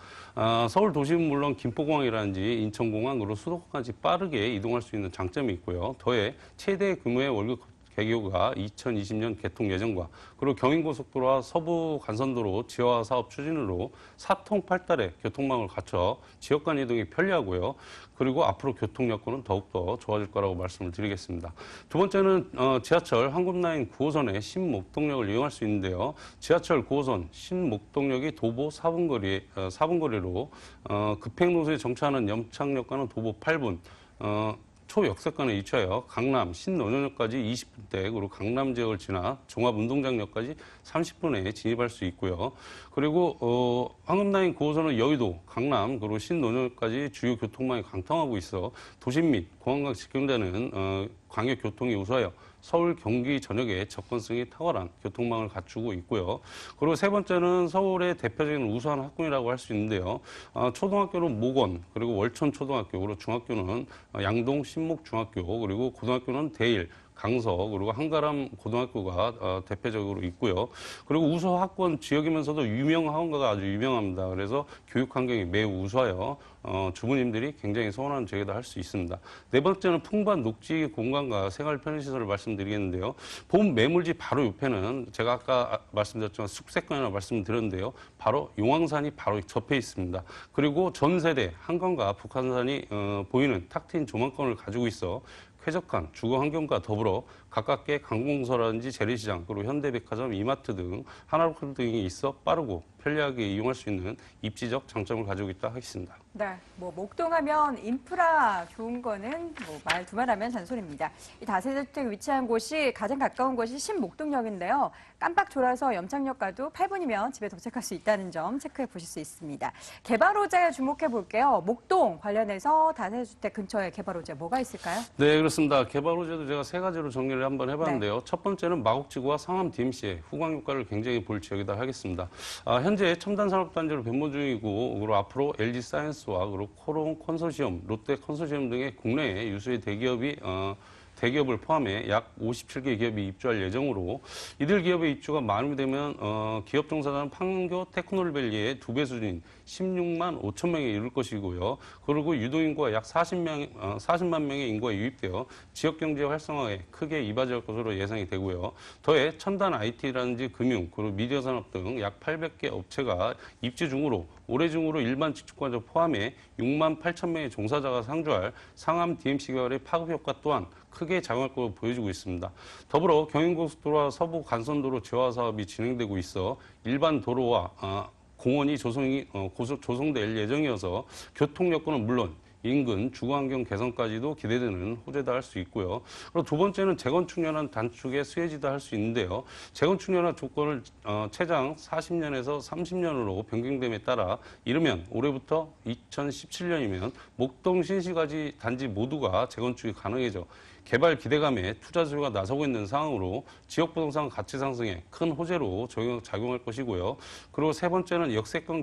서울 도심은 물론 김포공항이라든지 인천공항으로 수도권까지 빠르게 이동할 수 있는 장점이 있고요. 더해 최대 규모의 월급 개교가 2020년 개통 예정과 그리고 경인고속도로와 서부 간선도로 지하화 사업 추진으로 사통팔달의 교통망을 갖춰 지역 간 이동이 편리하고요. 그리고 앞으로 교통 여건은 더욱더 좋아질 거라고 말씀을 드리겠습니다. 두 번째는 지하철 한국라인 9호선의 신목동역을 이용할 수 있는데요. 지하철 9호선 신목동역이 도보 4분 거리로 급행 노선에 정차하는 염창역과는 도보 8분, 초역세권에 위치하여 강남 신논현역까지 20분대, 그리고 강남 지역을 지나 종합운동장역까지 30분에 진입할 수 있고요. 그리고 황금라인 9호선은 여의도, 강남, 그리고 신논현역까지 주요 교통망이 강통하고 있어 도심 및 공항과 직경되는 광역교통이 우수하여 서울, 경기 전역에 접근성이 탁월한 교통망을 갖추고 있고요. 그리고 세 번째는 서울의 대표적인 우수한 학군이라고 할 수 있는데요. 초등학교는 모건, 그리고 월천초등학교, 그리고 중학교는 양동 신목중학교, 그리고 고등학교는 대일, 강서, 그리고 한가람 고등학교가 대표적으로 있고요. 그리고 우수 학권 지역이면서도 유명 학원가가 아주 유명합니다. 그래서 교육 환경이 매우 우수하여 주부님들이 굉장히 선호하는 지역이다 할 수 있습니다. 네 번째는 풍부한 녹지 공간과 생활 편의시설을 말씀드리겠는데요. 본 매물지 바로 옆에는 제가 아까 말씀드렸지만 숙세권이라고 말씀드렸는데요. 바로 용왕산이 바로 접해 있습니다. 그리고 전 세대 한강과 북한산이 보이는 탁 트인 조망권을 가지고 있어 쾌적한 주거 환경과 더불어 가깝게 관공서라든지 재래시장, 그리고 현대백화점, 이마트 등 하나로컬 등이 있어 빠르고 편리하게 이용할 수 있는 입지적 장점을 가지고 있다 하겠습니다. 네, 뭐 목동하면 인프라 좋은 거는 뭐 말 두말하면 잔소리입니다. 이 다세대주택 위치한 곳이 가장 가까운 곳이 신목동역인데요. 깜빡 졸아서 염창역과도 8분이면 집에 도착할 수 있다는 점 체크해 보실 수 있습니다. 개발 호재에 주목해 볼게요. 목동 관련해서 다세대주택 근처에 개발 호재 뭐가 있을까요? 네, 그렇습니다. 개발 호재도 제가 세 가지로 정리를 한번 해봤는데요. 네. 첫 번째는 마곡지구와 상암 DMC의 후광 효과를 굉장히 볼 지역이다 하겠습니다. 현재 첨단 산업단지로 변모 중이고, 그리고 앞으로 LG 사이언스와 그리고 코롱 컨소시엄, 롯데 컨소시엄 등의 국내의 유수의 대기업을 포함해 약 57개 기업이 입주할 예정으로 이들 기업의 입주가 만으로 되면 기업 종사자는 판교 테크놀밸리의 2배 수준인 16만 5천 명에 이를 것이고요. 그리고 유동인구가 약 40만 명의 인구가 유입되어 지역 경제 활성화에 크게 이바지할 것으로 예상이 되고요. 더해 첨단 IT라든지 금융, 그리고 미디어 산업 등 약 800개 업체가 입주 중으로 올해 중으로 일반 직축과를 포함해 6만 8천 명의 종사자가 상주할 상암 DMC 계열의 파급 효과 또한 크게 작용할 것으로 보여지고 있습니다. 더불어 경인고속도로와 서부 간선도로 지하화 사업이 진행되고 있어 일반 도로와 공원이 조성될 예정이어서 교통 여건은 물론 인근 주거환경 개선까지도 기대되는 호재다 할 수 있고요. 그리고 두 번째는 재건축연한 단축의 수혜지다 할 수 있는데요. 재건축연한 조건을 최장 40년에서 30년으로 변경됨에 따라 이르면 올해부터 2017년이면 목동 신시가지 단지 모두가 재건축이 가능해져 개발 기대감에 투자 수요가 나서고 있는 상황으로 지역 부동산 가치 상승에 큰 호재로 작용할 것이고요. 그리고 세 번째는 역세권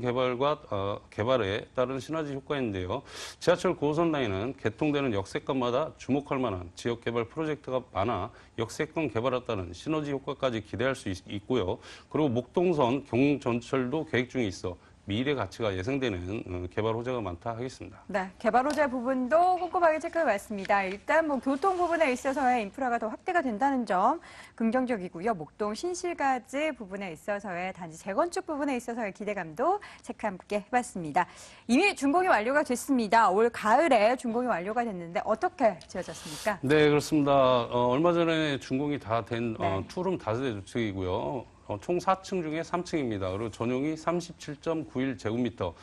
개발에 따른 시너지 효과인데요. 지하철 9호선 라인은 개통되는 역세권마다 주목할 만한 지역 개발 프로젝트가 많아 역세권 개발에 따른 시너지 효과까지 기대할 수 있고요. 그리고 목동선 경전철도 계획 중에 있어 미래 가치가 예상되는 개발 호재가 많다 하겠습니다. 네, 개발 호재 부분도 꼼꼼하게 체크해봤습니다. 일단 뭐 교통 부분에 있어서의 인프라가 더 확대가 된다는 점 긍정적이고요. 목동 신실가지 부분에 있어서의 단지 재건축 부분에 있어서의 기대감도 체크 함께 해봤습니다. 이미 준공이 완료가 됐습니다. 올 가을에 준공이 완료가 됐는데 어떻게 지어졌습니까? 네, 그렇습니다. 얼마 전에 준공이 다 된 네. 투룸 다세대 주택이고요. 총 4층 중에 3층입니다. 그리고 전용이 37.91제곱미터.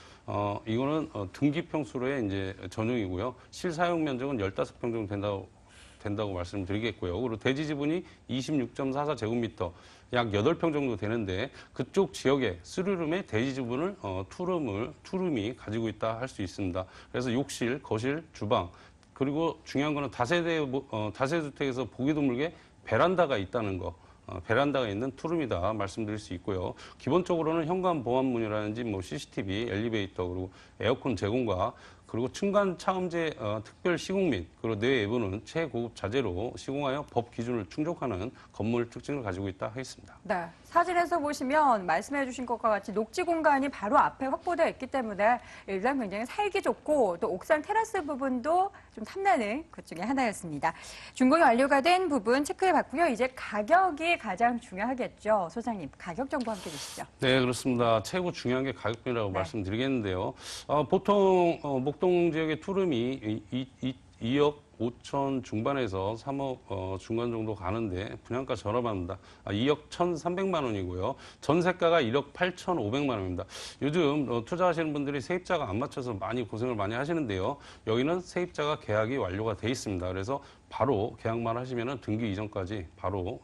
이거는 등기 평수로의 이제 전용이고요. 실사용 면적은 15평 정도 된다고 말씀드리겠고요. 그리고 대지 지분이 26.44제곱미터, 약 8평 정도 되는데 그쪽 지역에 3룸의 대지 지분을 투룸이 가지고 있다 할 수 있습니다. 그래서 욕실, 거실, 주방, 그리고 중요한 거는 다세대 주택에서 보기 드물게 베란다가 있다는 거. 베란다가 있는 투룸이다 말씀드릴 수 있고요. 기본적으로는 현관 보안문이라든지 뭐 CCTV, 엘리베이터 그리고 에어컨 제공과 그리고 층간 차음제 특별 시공 및 그리고 내외부는 최고급 자재로 시공하여 법 기준을 충족하는 건물 특징을 가지고 있다 하겠습니다. 네, 사진에서 보시면 말씀해 주신 것과 같이 녹지 공간이 바로 앞에 확보되어 있기 때문에 일단 굉장히 살기 좋고 또 옥상 테라스 부분도 좀 탐나는 것 중에 하나였습니다. 준공이 완료가 된 부분 체크해 봤고요. 이제 가격이 가장 중요하겠죠. 소장님, 가격 정보 함께 주시죠. 네, 그렇습니다. 최고 중요한 게 가격이라고 네. 말씀드리겠는데요. 보통 목동 지역의 투룸이 2억 5천 중반에서 3억 중간 정도 가는데 분양가 저렴합니다. 2억 1,300만 원이고요. 전세가가 1억 8,500만 원입니다. 요즘 투자하시는 분들이 세입자가 안 맞춰서 많이 고생을 많이 하시는데요. 여기는 세입자가 계약이 완료가 돼 있습니다. 그래서 바로 계약만 하시면 등기 이전까지 바로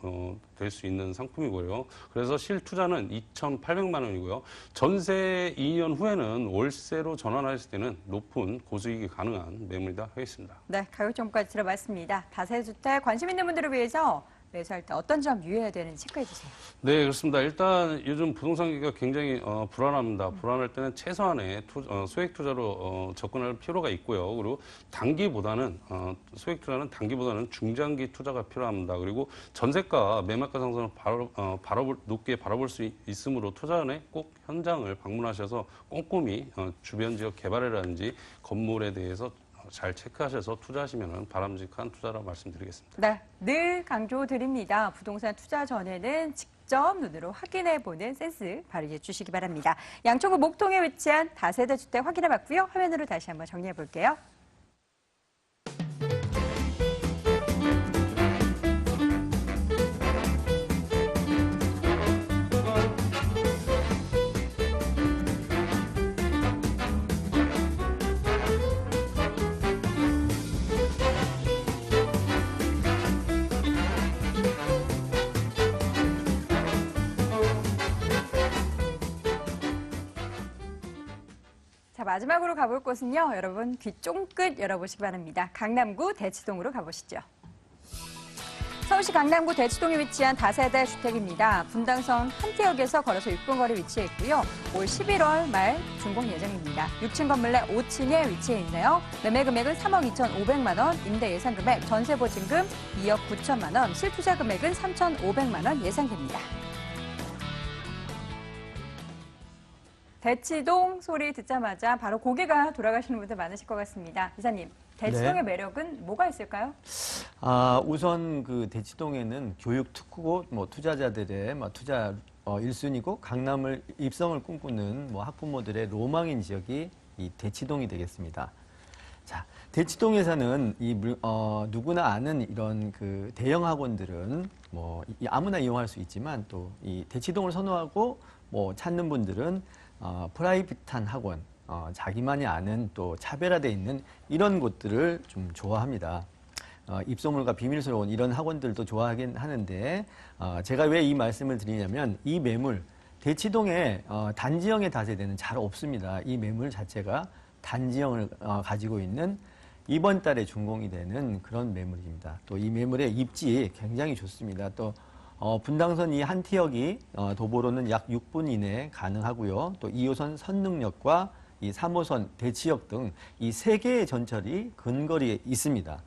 될 수 있는 상품이고요. 그래서 실투자는 2,800만 원이고요. 전세 2년 후에는 월세로 전환하실 때는 높은 고수익이 가능한 매물이다 하겠습니다. 네, 가격 정보까지 들어봤습니다. 다세주택 관심 있는 분들을 위해서 매수할 때 어떤 점 유의해야 되는지 체크해 주세요. 네, 그렇습니다. 일단 요즘 부동산 경기가 굉장히 불안합니다. 불안할 때는 최소한의 소액 투자로 접근할 필요가 있고요. 그리고 단기보다는 소액 투자는 단기보다는 중장기 투자가 필요합니다. 그리고 전세가, 매매가 상승을 높게 바라볼 수 있으므로 투자 전에 꼭 현장을 방문하셔서 꼼꼼히 주변 지역 개발이라든지 건물에 대해서 잘 체크하셔서 투자하시면 바람직한 투자라고 말씀드리겠습니다. 네, 늘 강조드립니다. 부동산 투자 전에는 직접 눈으로 확인해보는 센스 발휘해 주시기 바랍니다. 양천구 목동에 위치한 다세대 주택 확인해봤고요. 화면으로 다시 한번 정리해볼게요. 자, 마지막으로 가볼 곳은요. 여러분 귀 쫑긋 열어보시기 바랍니다. 강남구 대치동으로 가보시죠. 서울시 강남구 대치동에 위치한 다세대 주택입니다. 분당선 한태역에서 걸어서 6분 거리 위치해 있고요. 올 11월 말 준공 예정입니다. 6층 건물 내 5층에 위치해 있네요. 매매 금액은 3억 2,500만 원, 임대 예상 금액, 전세 보증금 2억 9천만 원, 실투자 금액은 3,500만 원 예상됩니다. 대치동 소리 듣자마자 바로 고개가 돌아가시는 분들 많으실 것 같습니다. 이사님, 대치동의 매력은 뭐가 있을까요? 우선 그 대치동에는 교육 특구고 뭐 투자자들의 투자 1순위고 강남을 입성을 꿈꾸는 학부모들의 로망인 지역이 이 대치동이 되겠습니다. 자, 대치동에서는 누구나 아는 이런 그 대형 학원들은 아무나 이용할 수 있지만 또 이 대치동을 선호하고 찾는 분들은 프라이빗한 학원, 자기만이 아는 또 차별화되어 있는 이런 곳들을 좀 좋아합니다. 입소문과 비밀스러운 이런 학원들도 좋아하긴 하는데 제가 왜 이 말씀을 드리냐면 이 매물, 대치동에 단지형의 다세대는 잘 없습니다. 이 매물 자체가 단지형을 가지고 있는 이번 달에 준공이 되는 그런 매물입니다. 또 이 매물의 입지 굉장히 좋습니다. 또 분당선 이 한티역이 도보로는 약 6분 이내에 가능하고요. 또 2호선 선릉역과 이 3호선 대치역 등 이 3개의 전철이 근거리에 있습니다.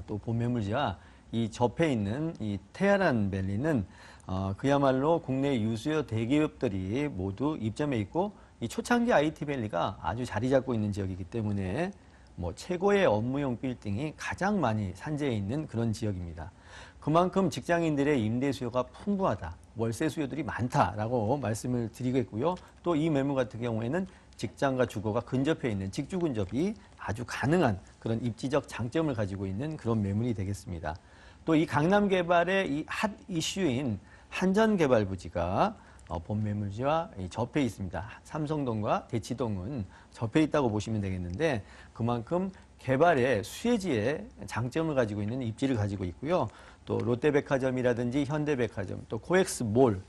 또 본매물지와 이 접해 있는 이 테헤란 밸리는 그야말로 국내 유수의 대기업들이 모두 입점해 있고 이 초창기 IT 밸리가 아주 자리 잡고 있는 지역이기 때문에 최고의 업무용 빌딩이 가장 많이 산재해 있는 그런 지역입니다. 그만큼 직장인들의 임대 수요가 풍부하다, 월세 수요들이 많다라고 말씀을 드리겠고요. 또 이 매물 같은 경우에는 직장과 주거가 근접해 있는 직주 근접이 아주 가능한 그런 입지적 장점을 가지고 있는 그런 매물이 되겠습니다. 또 이 강남 개발의 이 핫 이슈인 한전개발부지가 본 매물지와 접해 있습니다. 삼성동과 대치동은 접해 있다고 보시면 되겠는데 그만큼 개발의 수혜지의 장점을 가지고 있는 입지를 가지고 있고요. 또 롯데백화점이라든지 현대백화점, 또 코엑스몰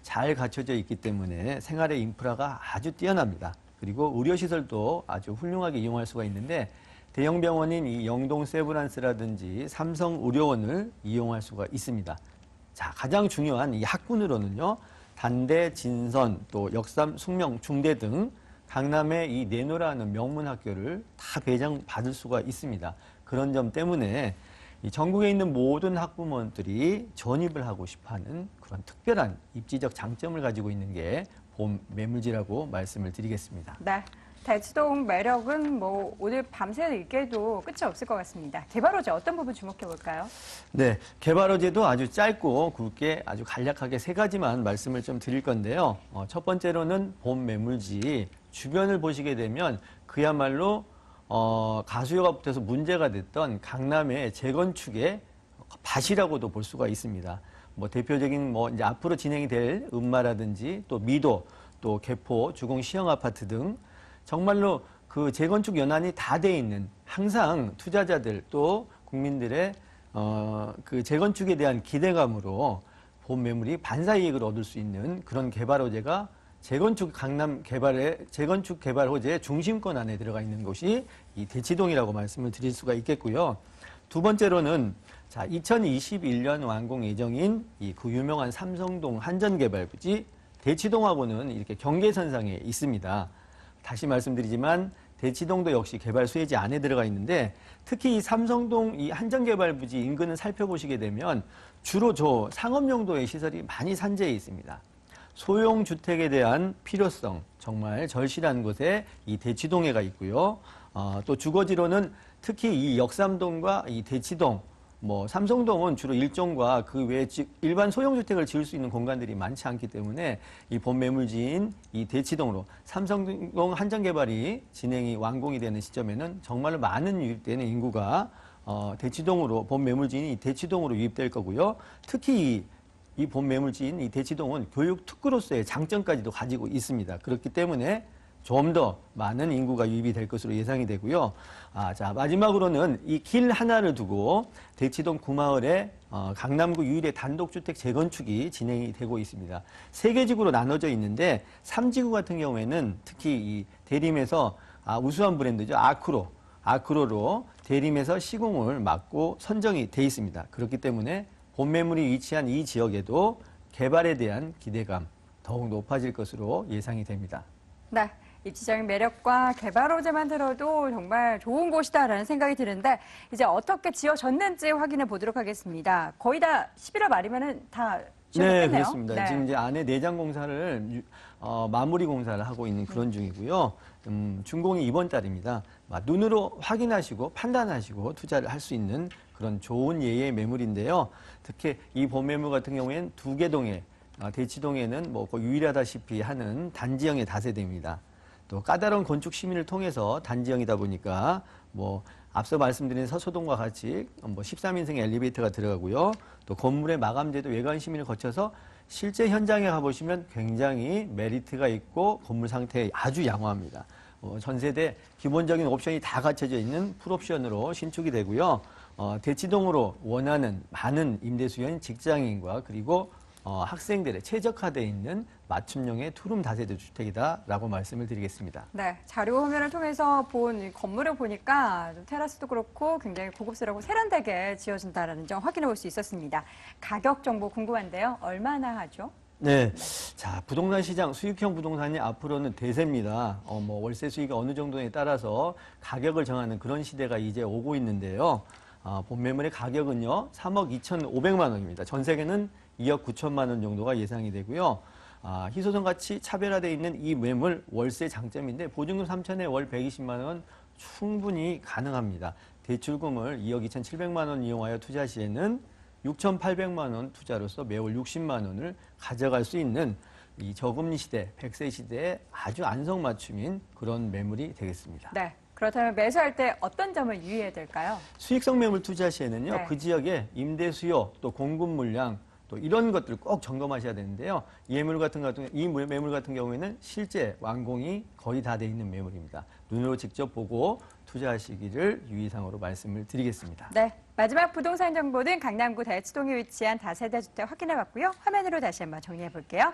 잘 갖춰져 있기 때문에 생활의 인프라가 아주 뛰어납니다. 그리고 의료시설도 아주 훌륭하게 이용할 수가 있는데 대형 병원인 이 영동 세브란스라든지 삼성의료원을 이용할 수가 있습니다. 자, 가장 중요한 이 학군으로는요. 단대, 진선, 또 역삼, 숙명, 중대 등 강남의 이 내노라는 명문 학교를 다 배정받을 수가 있습니다. 그런 점 때문에 이 전국에 있는 모든 학부모들이 전입을 하고 싶어하는 그런 특별한 입지적 장점을 가지고 있는 게 봄 매물지라고 말씀을 드리겠습니다. 네. 대치동 매력은 뭐 오늘 밤새 읽게도 끝이 없을 것 같습니다. 개발호재 어떤 부분 주목해 볼까요? 네, 개발호재도 아주 짧고 굵게 아주 간략하게 세 가지만 말씀을 좀 드릴 건데요. 첫 번째로는 봄 매물지 주변을 보시게 되면 그야말로 가수요가 붙어서 문제가 됐던 강남의 재건축의 밭이라고도 볼 수가 있습니다. 뭐 대표적인 뭐 이제 앞으로 진행이 될 음마라든지 또 미도 또 개포 주공 시형 아파트 등 정말로 그 재건축 연한이 다 돼 있는 항상 투자자들 또 국민들의 그 재건축에 대한 기대감으로 본 매물이 반사이익을 얻을 수 있는 그런 개발 호재가 재건축 강남 개발의 재건축 개발 호재의 중심권 안에 들어가 있는 곳이 이 대치동이라고 말씀을 드릴 수가 있겠고요. 두 번째로는 자 2021년 완공 예정인 이 그 유명한 삼성동 한전개발부지 대치동하고는 이렇게 경계선상에 있습니다. 다시 말씀드리지만 대치동도 역시 개발 수혜지 안에 들어가 있는데 특히 이 삼성동 이 한전개발부지 인근을 살펴보시게 되면 주로 저 상업용도의 시설이 많이 산재해 있습니다. 소형 주택에 대한 필요성 정말 절실한 곳에 이 대치동에가 있고요. 또 주거지로는 특히 이 역삼동과 이 대치동 뭐 삼성동은 주로 일종과 그 외에 일반 소형주택을 지을 수 있는 공간들이 많지 않기 때문에 이 본 매물지인 이 대치동으로 삼성동 한전개발이 진행이 완공이 되는 시점에는 정말로 많은 유입되는 인구가 대치동으로 본 매물지인 이 대치동으로 유입될 거고요. 특히 이 본 매물지인 이 대치동은 교육 특구로서의 장점까지도 가지고 있습니다. 그렇기 때문에 좀 더 많은 인구가 유입이 될 것으로 예상이 되고요. 자, 마지막으로는 이 길 하나를 두고 대치동 구마을에 강남구 유일의 단독주택 재건축이 진행이 되고 있습니다. 세 개 지구로 나눠져 있는데 3지구 같은 경우에는 특히 이 대림에서 우수한 브랜드죠. 아크로로 대림에서 시공을 맡고 선정이 돼 있습니다. 그렇기 때문에 본 매물이 위치한 이 지역에도 개발에 대한 기대감 더욱 높아질 것으로 예상이 됩니다. 네. 입지적인 매력과 개발 호재만 들어도 정말 좋은 곳이다라는 생각이 드는데 이제 어떻게 지어졌는지 확인해 보도록 하겠습니다. 거의 다 11월 말이면은 다 지어졌겠네요. 네, 그렇습니다. 네. 지금 이제 안에 내장 공사를 마무리 공사를 하고 있는 그런 중이고요. 준공이 이번 달입니다. 눈으로 확인하시고 판단하시고 투자를 할 수 있는 그런 좋은 예의 매물인데요. 특히 이 본 매물 같은 경우에는 두개동에 대치동에는 뭐 거의 유일하다시피 하는 단지형의 다세대입니다. 또 까다로운 건축 심의를 통해서 단지형이다 보니까 뭐 앞서 말씀드린 서초동과 같이 뭐 13인승 엘리베이터가 들어가고요. 또 건물의 마감재도 외관 심의를 거쳐서 실제 현장에 가보시면 굉장히 메리트가 있고 건물 상태 아주 양호합니다. 전세대 기본적인 옵션이 다 갖춰져 있는 풀옵션으로 신축이 되고요. 대치동으로 원하는 많은 임대 수요인 직장인과 그리고 학생들의 최적화되어 있는 맞춤형의 투룸 다세대 주택이다라고 말씀을 드리겠습니다. 네, 자료 화면을 통해서 본 건물을 보니까 테라스도 그렇고 굉장히 고급스럽고 세련되게 지어진다는 점 확인해 볼 수 있었습니다. 가격 정보 궁금한데요. 얼마나 하죠? 네. 자, 부동산 시장, 수익형 부동산이 앞으로는 대세입니다. 뭐 월세 수익이 어느 정도에 따라서 가격을 정하는 그런 시대가 이제 오고 있는데요. 본 매물의 가격은요, 3억 2,500만 원입니다. 전 세계는 2억 9천만 원 정도가 예상이 되고요. 희소성 같이 차별화되어 있는 이 매물 월세 장점인데 보증금 3천에 월 120만 원 충분히 가능합니다. 대출금을 2억 2,700만 원 이용하여 투자 시에는 6,800만 원 투자로서 매월 60만 원을 가져갈 수 있는 이 저금리 시대, 100세 시대에 아주 안성맞춤인 그런 매물이 되겠습니다. 네. 그렇다면 매수할 때 어떤 점을 유의해야 될까요? 수익성 매물 투자 시에는요. 네. 그 지역의 임대 수요, 또 공급 물량, 또 이런 것들을 꼭 점검하셔야 되는데요. 이 매물 같은 경우에는 실제 완공이 거의 다 돼 있는 매물입니다. 눈으로 직접 보고 투자하시기를 유의사항으로 말씀을 드리겠습니다. 네. 마지막 부동산 정보는 강남구 대치동에 위치한 다세대 주택 확인해 봤고요. 화면으로 다시 한번 정리해 볼게요.